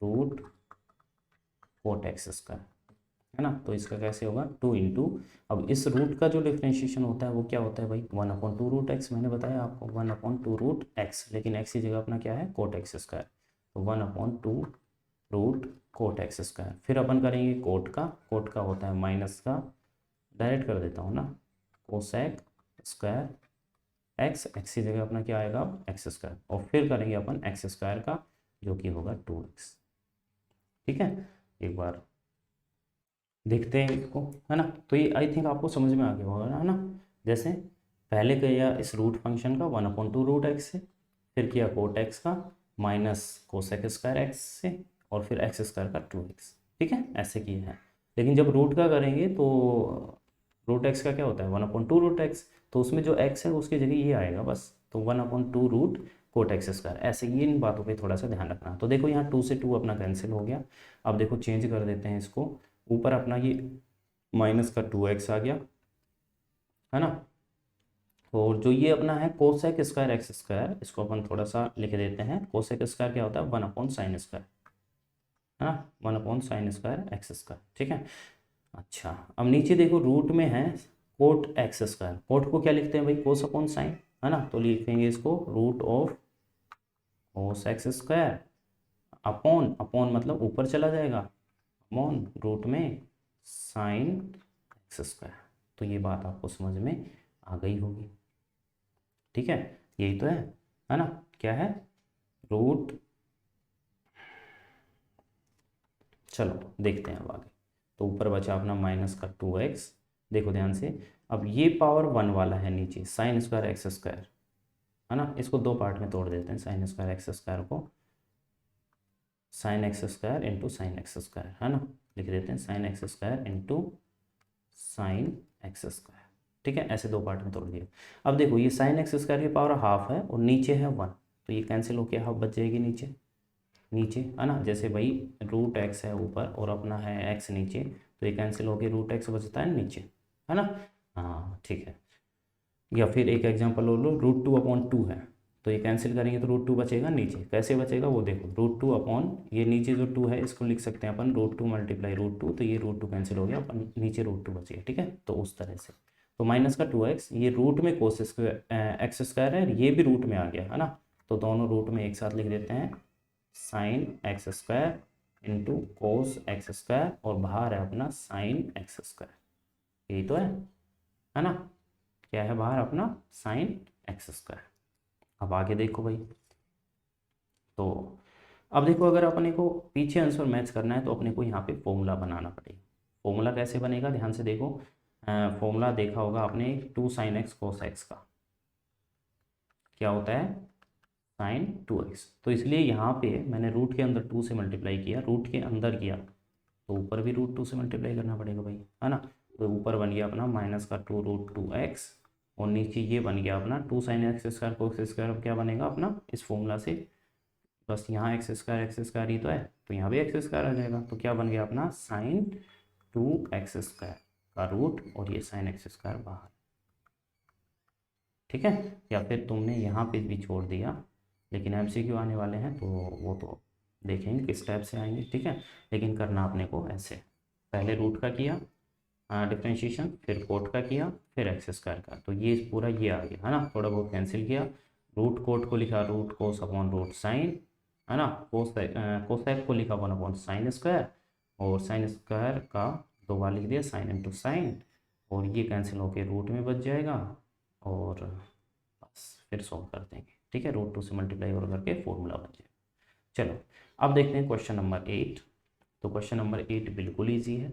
root cot x square, है ना। तो इसका कैसे होगा 2 इंटू, अब इस रूट का जो डिफ्रेंशिएशन होता है वो क्या होता है भाई 1/2 रूट एक्स, मैंने बताया आपको 1/2 रूट एक्स, लेकिन एक्स की जगह अपना क्या है कोट एक्स स्क्वायर, तो 1/2 रूट कोट एक्स स्क्वायर। फिर अपन करेंगे कोट का होता है माइनस का, डायरेक्ट कर देता हूँ ना, कोसेक स्क्वायर एक्स, एक्स की जगह अपना क्या आएगा एक्स स्क्वायर, और फिर करेंगे अपन एक्स स्क्वायर का जो कि होगा 2x, ठीक है। एक बार देखते हैं इसको, है ना। तो ये आई थिंक आपको समझ में आ गया होगा, है ना। जैसे पहले किया इस रूट फंक्शन का 1/2 रूट एक्स से, फिर किया कोट एक्स का माइनस कोसेक स्क्वायर एक्स से, और फिर एक्स स्क्वायर का 2x, ठीक है, ऐसे किया है। लेकिन जब रूट का करेंगे तो रूट एक्स का क्या होता है 1/2 रूट एक्स, तो उसमें जो एक्स है उसकी जगह ये आएगा बस, तो 1/2 रूट कोट एक्स स्क्वायर, ऐसे ये इन बातों पे थोड़ा सा ध्यान रखना। तो देखो यहाँ 2 से 2 अपना कैंसिल हो गया। अब देखो चेंज कर देते हैं इसको, ऊपर अपना ये माइनस का 2x आ गया, है ना, और जो ये अपना है कोसेक स्क्वायर एक्स स्क्वायर, इसको अपन थोड़ा सा लिख देते हैं, कोसेक स्क्वायर क्या होता है 1/sin स्क्वायर, है ना, 1/sin स्क्वायर एक्स स्क्वायर, ठीक है। अच्छा अब नीचे देखो रूट में है कोट एक्स स्क्वायर, कोट को क्या लिखते हैं भाई कोस अपॉन साइन, है ना, तो लिखेंगे इसको root of cos x square upon, upon मतलब ऊपर चला जाएगा, अपॉन रूट में साइन एक्स स्क्वायर। तो ये बात आपको समझ में आ गई होगी, ठीक है, यही तो है ना, क्या है रूट। चलो देखते हैं अब आगे। तो ऊपर बचा अपना माइनस का 2x, देखो ध्यान से, अब ये पावर 1 वाला है नीचे साइन स्क्वायर एक्स स्क्वायर, है ना, इसको दो पार्ट में तोड़ देते हैं, साइन स्क्वायर एक्स स्क्वायर को sign x square into sine x square, है ना, लिख देते हैं sign x square into sine x square, ठीक है, ऐसे दो पार्ट में तोड़ दिया। अब देखो ये साइन एक्स स्क्वायर की पावर हाफ है और नीचे है 1, तो ये कैंसिल होकर हाफ बच जाएगी नीचे, नीचे, है ना, जैसे भाई रूट एक्स है ऊपर और अपना है एक्स नीचे, तो ये कैंसिल होकर रूट एक्स बचता है नीचे, है ना, हाँ ठीक है। या फिर एक एग्जांपल और लो, √2/2 है तो ये कैंसिल करेंगे तो √2 बचेगा नीचे। कैसे बचेगा वो देखो, √2 अपॉन ये नीचे जो 2 है इसको लिख सकते हैं अपन √2 मल्टीप्लाई √2, तो ये √2 कैंसिल हो गया, अपन नीचे √2 बचेगा। ठीक है, तो उस तरह से तो माइनस का 2x, ये रूट में कोस स्क्वायर एक्स स्क्वायर है, ये भी रूट में आ गया है ना, तो दोनों रूट में एक साथ लिख देते हैं sign x square into cos x square, और बाहर है अपना साइन एक्स स्क्वायर, यही तो है ना। क्या है बाहर अपना साइन एक्स स्क्वायर। अब आगे देखो भाई, तो अब देखो अगर अपने को पीछे आंसर मैच करना है तो अपने को यहाँ पे फॉर्मूला बनाना पड़ेगा। फॉर्मूला कैसे बनेगा, ध्यान से देखो, फॉर्मूला देखा होगा आपने 2 sin x cos x का, क्या होता है sin 2x, तो इसलिए यहाँ पे मैंने रूट के अंदर 2 से मल्टीप्लाई किया, रूट के अंदर किया तो ऊपर भी √2 से मल्टीप्लाई करना पड़ेगा भाई, है ना। तो ऊपर बन गया अपना माइनस का 2√2x, और नीचे ये बन गया अपना 2 sin x square cos square. अब क्या बनेगा अपना इस फॉर्मूला से, बस यहाँ एक्स स्क्वायर ही तो है, तो यहाँ भी एक्स स्क्वायर आ जाएगा, तो क्या बन गया अपना साइन 2x स्क्वायर का रूट, और ये साइन एक्स स्क्वायर बाहर। ठीक है, या फिर तुमने यहाँ पे भी छोड़ दिया, लेकिन MCQ आने वाले हैं तो वो तो देखेंगे किस टाइप से आएंगे। ठीक है, लेकिन करना अपने को ऐसे, पहले रूट का किया डिफ्रेंशिएशन, फिर कोट का किया, फिर एक्स स्क्वायर का, तो ये पूरा ये आ गया है ना, थोड़ा बहुत कैंसिल किया, रूट कोट को लिखा root cos upon root sine, है ना, कोसेक को लिखा 1/sin स्क्वायर, और साइन स्क्वायर का 2 बार लिख दिया साइन इंटू साइन, और ये कैंसिल होकर रूट में बच जाएगा, और बस फिर सॉल्व कर देंगे। ठीक है, √2 से मल्टीप्लाई और करके फॉर्मूला बन जाएगा। चलो अब देखते हैं क्वेश्चन नंबर 8। तो क्वेश्चन नंबर 8 बिल्कुल ईजी है।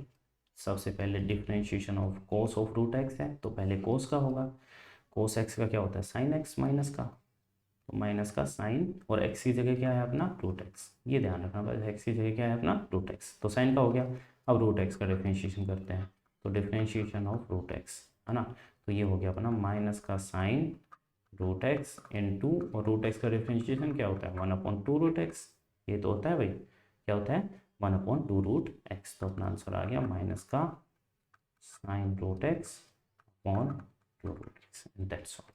सबसे पहले differentiation of cos of √x है, तो पहले कोस का होगा, कोस x का क्या होता है साइन x माइनस का, तो माइनस का साइन, और x की जगह क्या है अपना √x, ये ध्यान रखना बस, x की जगह क्या है अपना √x, तो साइन का हो गया। अब √x का डिफ्रेंशिएशन करते हैं, तो डिफ्रेंशिएशन ऑफ √x, है ना, तो ये हो गया अपना माइनस का साइन √x इंटू, और √x का डिफ्रेंशिएशन क्या होता है 1/2 √x, ये तो होता है भाई, क्या होता है 1/2 √x, तो अपना आंसर आ गया माइनस का sine √x upon 2 √x, that's all.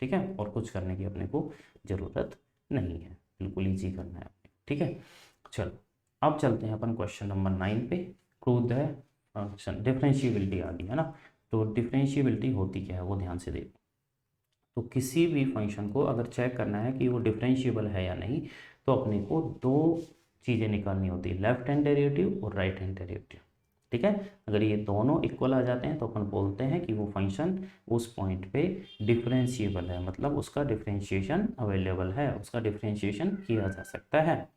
ठीक है, और कुछ करने की अपने को ज़रूरत नहीं है, बिल्कुल ईजी करना है अपने। ठीक है, चलो अब चलते हैं अपन क्वेश्चन नंबर 9 पे। प्रूव द फंक्शन डिफरेंशिएबिलिटी आ गई है ना, तो डिफरेंशिएबिलिटी होती क्या है वो ध्यान से देखो। तो किसी भी फंक्शन को अगर चेक करना है कि वो डिफरेंशिएबल है या नहीं, तो अपने को दो चीज़ें निकालनी होती है, लेफ्ट हैंड डेरिवेटिव और राइट हैंड डेरिवेटिव। ठीक है, अगर ये दोनों इक्वल आ जाते हैं तो अपन बोलते हैं कि वो फंक्शन उस पॉइंट पे डिफरेंशिएबल है, मतलब उसका डिफरेंशिएशन अवेलेबल है, उसका डिफरेंशिएशन किया जा सकता है।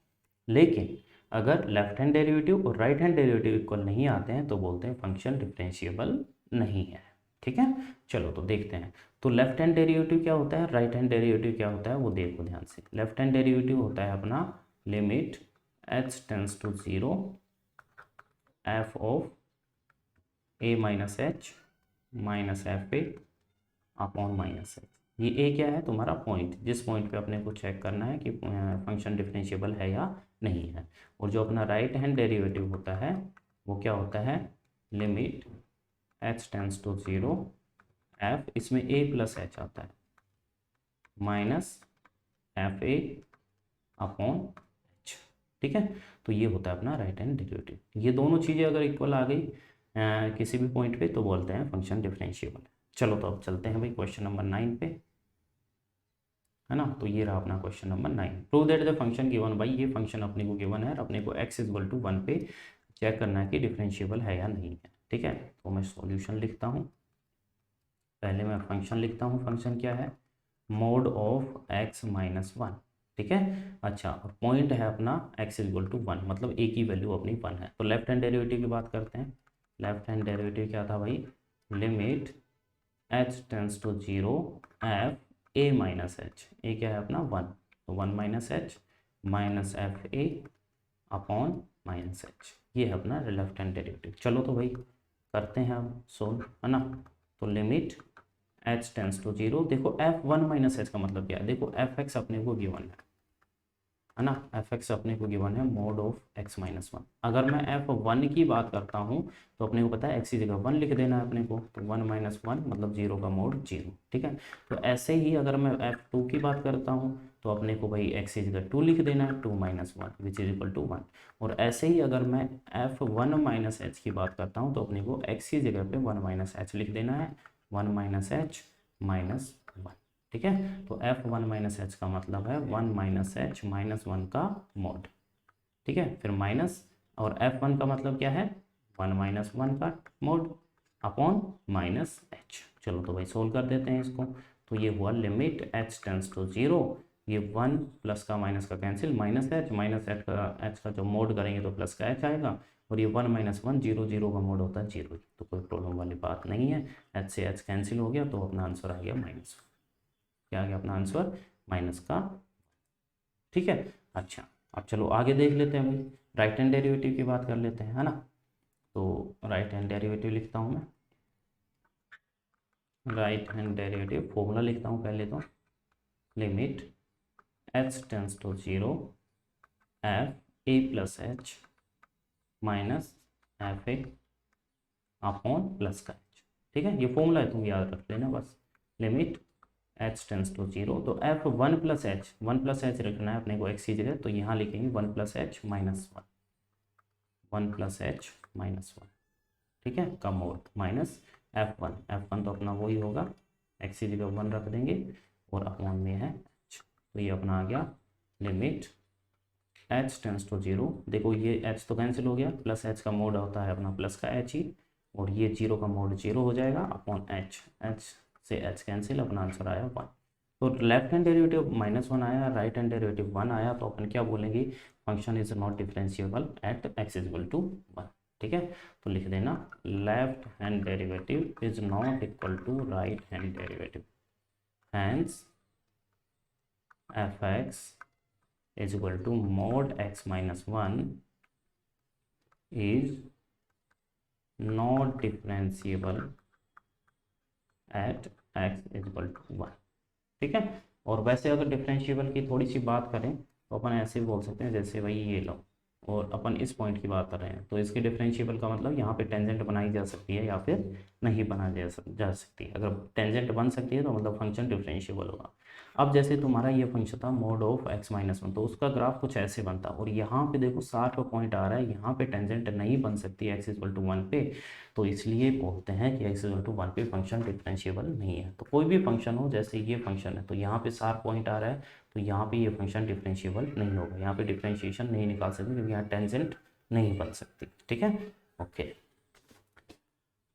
लेकिन अगर लेफ्ट हैंड डेरिवेटिव और राइट हैंड डेरिवेटिव इक्वल नहीं आते हैं तो बोलते हैं फंक्शन डिफरेंशिएबल नहीं है। ठीक है, चलो तो देखते हैं। तो लेफ्ट हैंड डेरिवेटिव क्या होता है, राइट हैंड डेरिवेटिव क्या होता है वो देखो ध्यान से। लेफ्ट हैंड डेरिवेटिव होता है अपना limit h tends to 0 f of a minus H minus F A upon minus H. ये a क्या है तुम्हारा पॉइंट, जिस पॉइंट पे अपने को चेक करना है कि फंक्शन डिफरेंशिएबल है या नहीं है। और जो अपना राइट हैंड डेरिवेटिव होता है वो क्या होता है, limit h tends to 0 f, इसमें a प्लस एच आता है minus F A upon h. ठीक है, तो ये होता है अपना राइट हैंड डेरिवेटिव। ये दोनों चीज़ें अगर इक्वल आ गई किसी भी पॉइंट पे तो बोलते हैं फंक्शन डिफरेंशिएबल है। चलो तो अब चलते हैं भाई क्वेश्चन नंबर 9 पे, है ना। तो ये रहा अपना question number 9। Prove that the function given, भाई ये फंक्शन अपने को गिवन है और अपने को x इक्वल टू 1 पे चेक करना है कि डिफरेंशिएबल है या नहीं है। ठीक है, तो मैं सॉल्यूशन लिखता हूँ, पहले मैं फंक्शन लिखता हूँ, फंक्शन क्या है मोड ऑफ x माइनस 1। ठीक है, अच्छा, और पॉइंट है अपना x इक्वल टू 1, मतलब a की वैल्यू अपनी 1 है। तो लेफ्ट हैंड डेरिवेटिव की बात करते हैं। लेफ्ट हैंड डेरिवेटिव क्या था भाई, limit h tends to 0 f a minus H, A क्या है अपना 1, तो 1 minus H minus F A upon minus H, ये है अपना लेफ्ट हैंड डेरिवेटिव। चलो तो भाई करते हैं हम सोल्व, है ना। तो लिमिट h टेंस टू 0, देखो f 1 माइनस एच का मतलब क्या है, देखो एफ एक्स अपने को गिवन है, है ना। एफ एक्स अपने को गिवन है mode of x minus one. अगर मैं एफ वन की बात करता हूँ तो अपने को पता है एक्स की जगह वन लिख देना है अपने को, तो वन माइनस वन मतलब जीरो का मोड जीरो, ठीक है। तो ऐसे ही अगर मैं एफ टू की बात करता हूँ तो अपने को भाई एक्स की जगह टू लिख देना है, two minus one which is equal to one. और ऐसे ही अगर मैं एफ वन माइनस एच की बात करता हूँ तो अपने को एक्स की जगह पे वन माइनस एच लिख देना है, one minus H minus one, ठीक है। तो एफ वन माइनस एच का मतलब है one minus H minus one का मोड, ठीक है। फिर माइनस, और एफ वन का मतलब क्या है, वन माइनस वन का मोड अपॉन माइनस एच। चलो तो भाई सोल्व कर देते हैं इसको। तो ये हुआ limit h tends to zero, ये वन प्लस का माइनस का कैंसिल, माइनस एच का जो मोड करेंगे तो प्लस का एच आएगा, और ये one minus one zero, zero का मोड होता है जीरो, तो कोई प्रॉब्लम वाली बात नहीं है। एच से एच कैंसिल हो गया तो अपना आंसर आ गया माइनस, क्या आ गया अपना आंसर माइनस का, ठीक है। अच्छा अब चलो आगे देख लेते हैं भाई, राइट हैंड डेरिवेटिव की बात कर लेते हैं, है ना। तो राइट हैंड डेरिवेटिव लिखता हूँ मैं, राइट हैंड डेरिवेटिव फॉर्मूला लिखता हूँ पहले तो, limit h tends to zero f a plus h minus F A upon plus का एच, ठीक है। ये फॉर्मूला है, तुम याद रख लेना बस, limit h tends to zero, तो एफ वन प्लस एच रखना है अपने को एक्स की जगह, तो यहाँ लिखेंगे one plus h minus one, one plus h minus one, ठीक है, का मोड माइनस एफ वन तो अपना वही होगा, एक्स की जगह वन रख देंगे और अपॉन में है एच, तो ये अपना आ गया limit h tends to zero. देखो ये एच तो कैंसिल हो गया, प्लस एच का मोड होता है अपना प्लस का एच ही, और ये जीरो का मोड जीरो हो जाएगा अपॉन एच, एच से एच कैंसिल, अपना आंसर आया वन। तो left hand derivative minus one आया, राइट हैंड डेरिवेटिव वन आया, तो अपन क्या बोलेंगे, function is not differentiable at x is equal to one, ठीक है। तो लिख देना left hand derivative is not equal to right hand derivative, hence f x is equal to mod x minus one is not differentiable at x is equal to one, ठीक है। और वैसे अगर डिफरेंशिएबल की थोड़ी सी बात करें तो अपन ऐसे भी बोल सकते हैं, जैसे भाई ये लो और अपन इस पॉइंट की बात कर रहे हैं, तो इसके डिफरेंशिएबल का मतलब यहाँ पे टेंजेंट बनाई जा सकती है या फिर नहीं बनाई जा सकती। अगर टेंजेंट बन सकती है तो मतलब फंक्शन डिफरेंशिएबल होगा। अब जैसे तुम्हारा ये फंक्शन था mode of x minus one, तो उसका ग्राफ कुछ ऐसे बनता, और यहाँ पे देखो 60 पॉइंट आ रहा है, यहाँ पे टेंजेंट नहीं बन सकती एक्स इक्वल टू वन पे, तो इसलिए बोलते हैं कि एक्स इक्वल टू वन पे फंक्शन डिफरेंशिएबल नहीं है। तो कोई भी फंक्शन हो, जैसे ये फंक्शन है तो यहाँ पे 60 पॉइंट आ रहा है, तो यहाँ पे ये फंक्शन डिफरेंशिएबल नहीं होगा, यहाँ पे डिफरेंशिएशन नहीं निकाल सकते क्योंकि यहाँ टेंजेंट नहीं बन सकती, ठीक है। ओके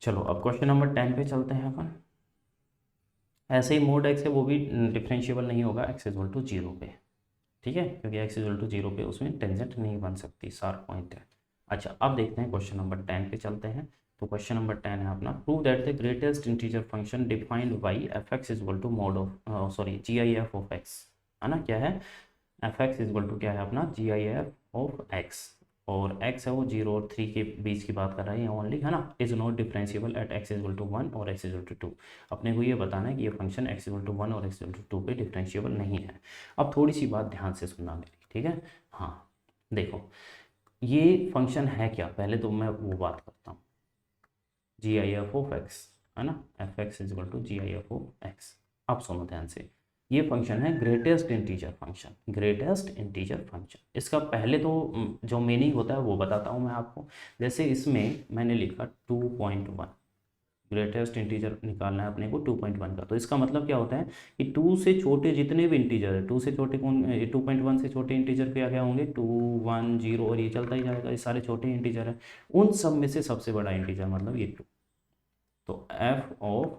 चलो अब क्वेश्चन नंबर 10 पे चलते हैं अपन। ऐसे ही मोड एक्स है वो भी डिफरेंशिएबल नहीं होगा एक्स इक्वल टू जीरो पे, ठीक है, क्योंकि एक्स इक्वल टू जीरो पे उसमें टेंजेंट नहीं बन सकती, 60 पॉइंट है। अच्छा अब देखते हैं क्वेश्चन नंबर 10 पे चलते हैं। तो क्वेश्चन नंबर 10 है अपना, prove that the greatest integer function defined by f x is equal to mod of sorry G I F of x, है ना। क्या है, f x is equal to क्या है अपना G I F of x, और x है वो 0 और 3 के बीच की बात कर रहा है यहाँ ओनली, है ना। Is not differentiable at x equal to one और x इक्वल टू टू। अपने को ये बताना है कि ये फंक्शन x इक्वल टू वन और x इक्वल टू टू पे डिफरेंशिएबल नहीं है। अब थोड़ी सी बात ध्यान से सुनना मेरी, ठीक है। हाँ देखो ये फंक्शन है क्या, पहले तो मैं वो बात करता हूँ, G I F of x, है ना, f x is equal to G I F of x. अब सुनो ध्यान से, ये फंक्शन है greatest integer function, greatest integer function. इसका पहले तो जो मीनिंग होता है वो बताता हूँ मैं आपको। जैसे इसमें मैंने लिखा 2.1, ग्रेटेस्ट इंटीजर निकालना है अपने को 2.1 का, तो इसका मतलब क्या होता है कि 2 से छोटे जितने भी इंटीजर है, 2 से छोटे कौन, 2.1 से छोटे इंटीजर क्या क्या होंगे, 2 1 0 और ये चलता ही जाएगा, ये सारे छोटे इंटीजर हैं, उन सब में से सबसे बड़ा इंटीजर मतलब ये 2। तो एफ ऑफ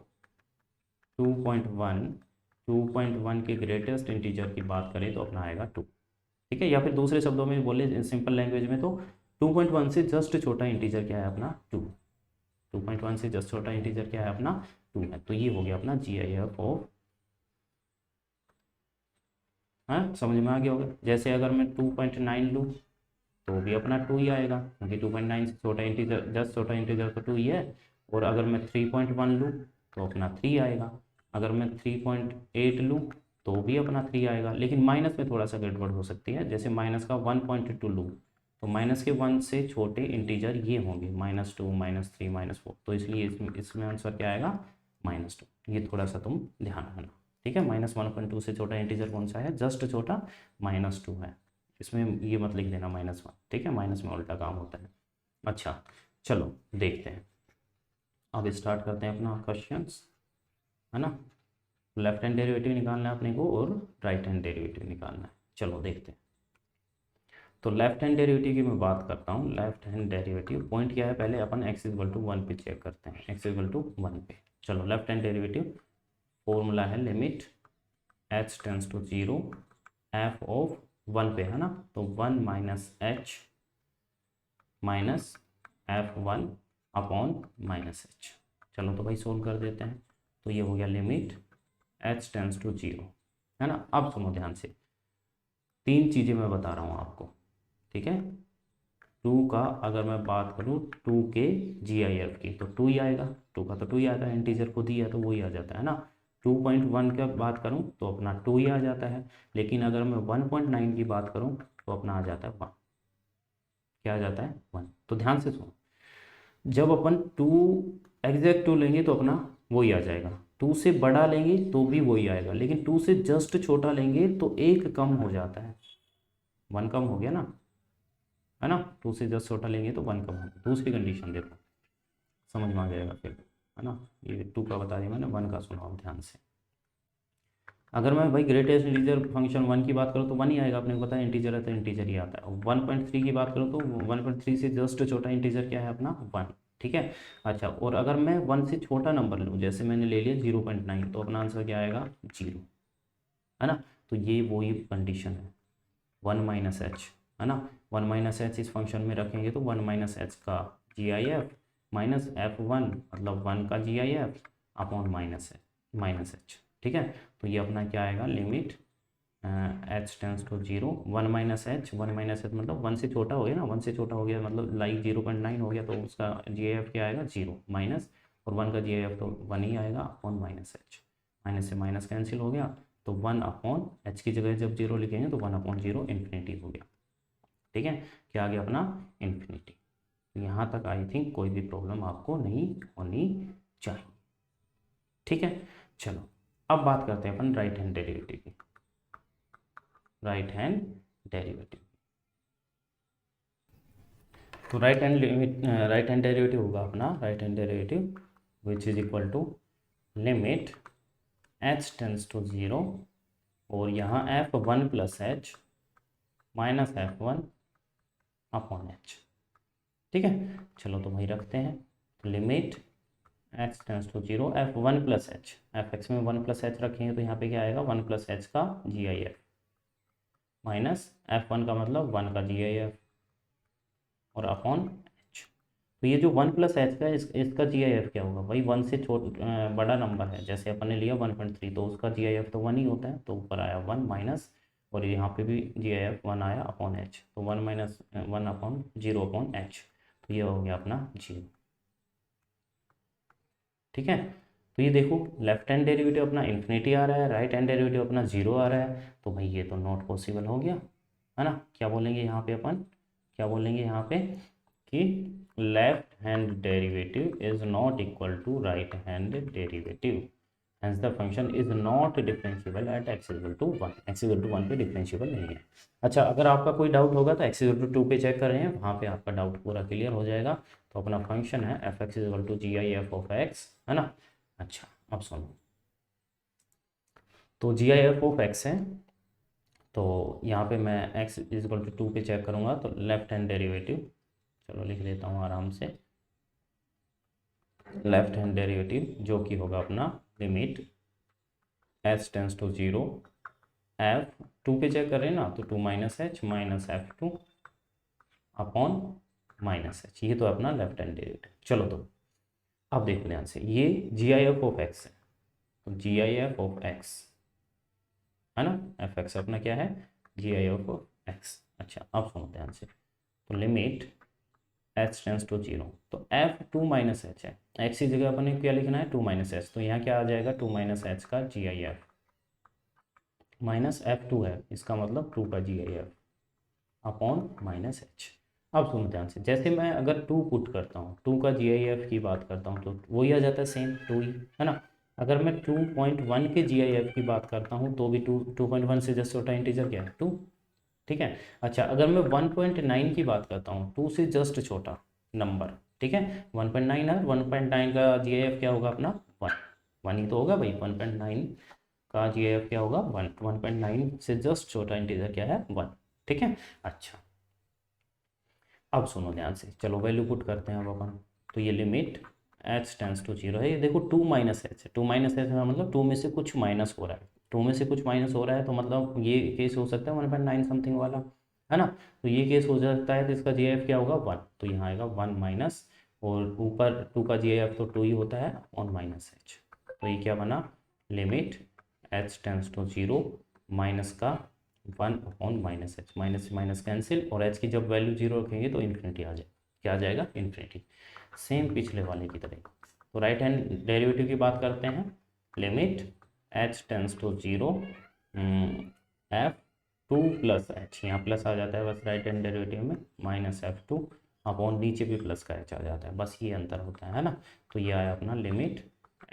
2.1 के ग्रेटेस्ट इंटीजर की बात करें तो अपना आएगा 2, ठीक है। या फिर दूसरे शब्दों में बोले सिंपल लैंग्वेज में तो 2.1 से जस्ट छोटा इंटीजर क्या है अपना 2, 2.1 से जस्ट छोटा इंटीजर क्या है अपना 2 है। तो ये हो गया अपना जी आई एफ ऑफ, हाँ समझ में आ गया होगा। जैसे अगर मैं 2.9 लूँ तो भी अपना 2 ही आएगा, क्योंकि 2.9 से छोटा इंटीजर, जस्ट छोटा इंटीजर तो 2 ही है। और अगर मैं 3.1 लूँ तो अपना 3 आएगा, अगर मैं 3.8 लूँ तो भी अपना 3 आएगा। लेकिन माइनस में थोड़ा सा गड़बड़ हो सकती है, जैसे माइनस का 1.2 लूँ तो माइनस के 1 से छोटे इंटीजर ये होंगे, -2 -3 -4, तो इसलिए इसमें आंसर क्या आएगा, -2। ये थोड़ा सा तुम ध्यान रखना, ठीक है। -1.2 से छोटा इंटीजर कौन सा है, जस्ट छोटा -2 है। इसमें ये मत लिख देना -1, ठीक है, माइनस में उल्टा काम होता है। अच्छा चलो देखते हैं, अब स्टार्ट करते हैं अपना क्वेश्चंस, है ना। लेफ्ट हैंड डेरिवेटिव निकालना है अपने को और राइट हैंड डेरिवेटिव निकालना है। चलो देखते हैं। तो लेफ्ट हैंड डेरिवेटिव की मैं बात करता हूँ। लेफ्ट हैंड डेरिवेटिव पॉइंट क्या है, पहले अपन x=1 पे चेक करते हैं, x=1 पे। चलो लेफ्ट हैंड डेरिवेटिव फॉर्मूला है limit h tends to 0 f of 1 पे, है ना। तो 1 - h minus f1 upon -h। चलो तो भाई सोल्व कर देते हैं। तो ये हो गया लिमिट h टेंड्स टू 0, है ना। अब सुनो ध्यान से, 3 चीज़ें मैं बता रहा हूँ आपको, ठीक है। 2 का अगर मैं बात करूँ 2 के GIF की तो 2 ही आएगा, 2 का तो 2 ही आता है, इंटीजर खुद ही है तो वो ही आ जाता है ना। 2.1 का बात करूँ तो अपना 2 ही आ जाता है। लेकिन अगर मैं 1.9 की बात करूँ तो अपना आ जाता है 1। क्या आ जाता है, 1। तो ध्यान से सुनो, जब अपन 2 एग्जैक्ट 2 लेंगे तो अपना वही आ जाएगा, 2 से बड़ा लेंगे तो भी वही आएगा, लेकिन 2 से जस्ट छोटा लेंगे तो एक कम हो जाता है, 1 कम हो गया ना, है ना। 2 से जस्ट छोटा लेंगे तो 1 कम हो गया। दूसरी कंडीशन देखो, समझ में आ जाएगा फिर, है ना। ये 2 का बता दिया मैंने, 1 का सुनो आप ध्यान से। अगर मैं भाई ग्रेटेस्ट इंटीजर फंक्शन 1 की बात करूँ तो 1 ही आएगा, अपने को पता है इंटीजर है तो इंटीजर ही आता है। 1.3 की बात करूँ तो 1.3 से जस्ट छोटा इंटीजर क्या है अपना, 1, ठीक है। अच्छा, और अगर मैं 1 से छोटा नंबर लूँ, जैसे मैंने ले लिया 0.9, तो अपना आंसर क्या आएगा, 0, है ना। तो ये वही कंडीशन है, 1 - h, है ना। 1 - h इस फंक्शन में रखेंगे तो 1 - h का GIF माइनस f1 मतलब 1 का GIF अपॉन -h, ठीक है। तो ये अपना क्या आएगा, limit h tends to 0 1 - h, 1 - h मतलब 1 से छोटा हो गया ना, 1 से छोटा हो गया मतलब लाइक 0.9 हो गया, तो उसका GIF क्या आएगा, 0 माइनस, और 1 का GIF तो 1 ही आएगा अपॉन -h। माइनस से माइनस कैंसिल हो गया, तो 1 अपॉन h की जगह जब 0 लिखेंगे तो 1/0 इन्फिनिटी हो गया, ठीक है। क्या आ गया अपना, इन्फिनिटी। यहाँ तक आई थिंक कोई भी प्रॉब्लम आपको नहीं होनी चाहिए, ठीक है। चलो अब बात करते हैं अपन राइट हैंड डेरिवेटिव की। राइट हैंड डेरिवेटिव, तो राइट हैंड डेरिवेटिव होगा अपना, right hand derivative which is equal to limit h tends to 0 और यहाँ f1 + h minus f1 upon h, ठीक है। चलो तो भाई रखते हैं, तो limit x tends to 0 f1 + h, fx में 1 + h रखेंगे तो यहाँ पे क्या आएगा, 1 + h का GIF माइनस f1 का मतलब 1 का GIF और अपॉन h। तो ये जो 1 + h का इसका GIF क्या होगा भाई, 1 से बड़ा नंबर है, जैसे अपन ने लिया 1.3 तो उसका GIF तो 1 ही होता है, तो ऊपर आया 1 माइनस, और यहाँ पे भी GIF 1 आया अपॉन h, तो 1 - 1 अपॉन 0 अपॉन h, तो ये हो गया अपना 0, ठीक है। तो ये देखो लेफ्ट हैंड डेरिवेटिव अपना इन्फिनिटी आ रहा है, राइट हैंड डेरिवेटिव अपना 0 आ रहा है, तो भाई ये तो नॉट पॉसिबल हो गया, है ना। क्या बोलेंगे यहाँ पे अपन, क्या बोलेंगे यहाँ पे कि left hand derivative is not equal to right hand derivative, hence the function is not differentiable at x=1, x=1 पे डिफरेंशिएबल नहीं है। अच्छा, अगर आपका कोई डाउट होगा तो x=2 पे चेक कर रहे हैं, वहाँ पे आपका डाउट पूरा क्लियर हो जाएगा। तो अपना फंक्शन है f(x)=GIF ऑफ x, है ना। अच्छा अब सुनो, तो GIF ऑफ x है, तो यहाँ पे मैं x=2 पे चेक करूँगा तो लेफ्ट हैंड डेरिवेटिव, चलो लिख लेता हूँ आराम से, लेफ्ट हैंड डेरिवेटिव जो कि होगा अपना limit h tends to 0 f2 पे चेक कर रहे हैं ना, तो 2 - h minus f2 upon -h, ये तो अपना लेफ्ट हैंड डेरिवेटिव। चलो तो अब देखो ध्यान से, ये GIF ऑफ x है, तो GIF ऑफ x, है ना, fx अपना क्या है, GIF ऑफ x। अच्छा अब सुनो ध्यान से, तो लिमिट h टेंड्स टू 0, तो f2 - h है, x की जगह अपन ने क्या लिखना है, 2 - h, तो यहाँ क्या आ जाएगा, 2 - h का GIF माइनस F2 है, इसका मतलब 2 का GIF अपॉन माइनस H। अब सुनो ध्यान से, जैसे मैं अगर 2 पुट करता हूँ, 2 का GIF की बात करता हूँ तो वही आ जाता है सेम 2 ही, है ना। अगर मैं 2.1 के GIF की बात करता हूँ तो भी 2.1 से जस्ट छोटा इंटीजर क्या है 2, ठीक है। अच्छा, अगर मैं 1.9 की बात करता हूँ, 2 से जस्ट छोटा नंबर, ठीक है, 1.9 है, 1.9 का GIF क्या होगा अपना 1, 1 ही तो होगा भाई, 1.9 का GIF क्या होगा 1, 1.9 से जस्ट छोटा इंटीजर क्या है 1, ठीक है। अच्छा, अब सुनो ध्यान से, चलो वैल्यू पुट करते हैं अब अपन। तो ये लिमिट h टेंस टू 0 है, ये देखो 2 माइनस एच है, 2 माइनस एच का मतलब 2 में से कुछ माइनस हो रहा है, 2 में से कुछ माइनस हो रहा है तो मतलब ये केस हो सकता है 1.9 समथिंग वाला, है ना। तो ये केस हो सकता है, तो इसका GIF क्या होगा 1, तो यहाँ आएगा 1 माइनस, और ऊपर 2 का GIF तो 2 ही होता है ऑन माइनस एच। तो ये क्या बना, limit h tends to 0 minus का 1 अपॉन माइनस एच, माइनस से माइनस कैंसिल, और एच की जब वैल्यू 0 रखेंगे तो इन्फिनिटी आ जाए, क्या आ जाएगा इन्फिनिटी, सेम पिछले वाले की तरह। तो राइट हैंड डेरिवेटिव की बात करते हैं, limit h tends to 0 F2 plus h, यहाँ प्लस आ जाता है बस राइट हैंड डेरिवेटिव में, माइनस F2 अपॉन नीचे भी प्लस का एच आ जाता है, बस ये अंतर होता है ना। तो ये आया अपना लिमिट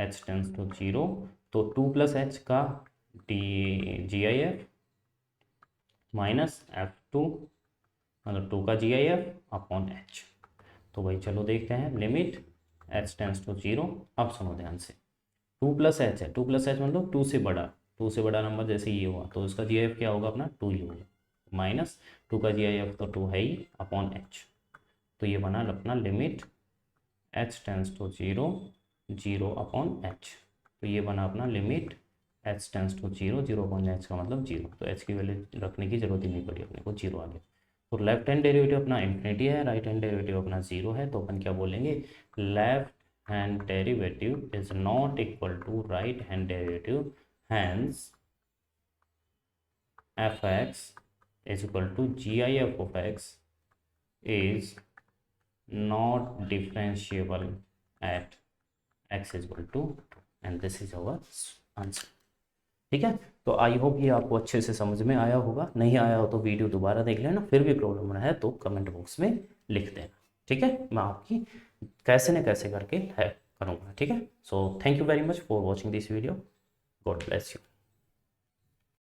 h टेंस टू 0, तो 2 प्लस एच का GIF माइनस F2 मतलब 2 का GIF अपॉन एच। तो भाई चलो देखते हैं, लिमिट h टेंस टू 0। अब सुनो ध्यान से, 2 प्लस एच है, 2 प्लस एच मतलब 2 से बड़ा, 2 से बड़ा नंबर जैसे ये हुआ तो उसका GIF क्या होगा अपना 2 ही होगा, माइनस 2 का GIF तो 2 है ही अपॉन एच। तो ये बना अपना limit h tends to 0 0 upon h. तो ये बना अपना limit h tends to 0 0 upon h का मतलब 0, तो h की वैल्यू रखने की जरूरत ही नहीं पड़ी अपने को, 0 आ गया। तो लेफ्ट हैंड डेरिवेटिव अपना इन्फिनिटी है, राइट हैंड डेरिवेटिव अपना 0 है, तो अपन क्या बोलेंगे, left hand derivative is not equal to right hand derivative, hence f(x) is equal to GIF of x is not differentiable at x is equal to 2, and this is our answer। ठीक है, तो आई होप ये आपको अच्छे से समझ में आया होगा, नहीं आया हो तो वीडियो दोबारा देख लेना, फिर भी प्रॉब्लम है तो कमेंट बॉक्स में लिख देना, ठीक है, मैं आपकी कैसे न कैसे करके हेल्प करूँगा, ठीक है। So thank you very much for watching this video, God bless you.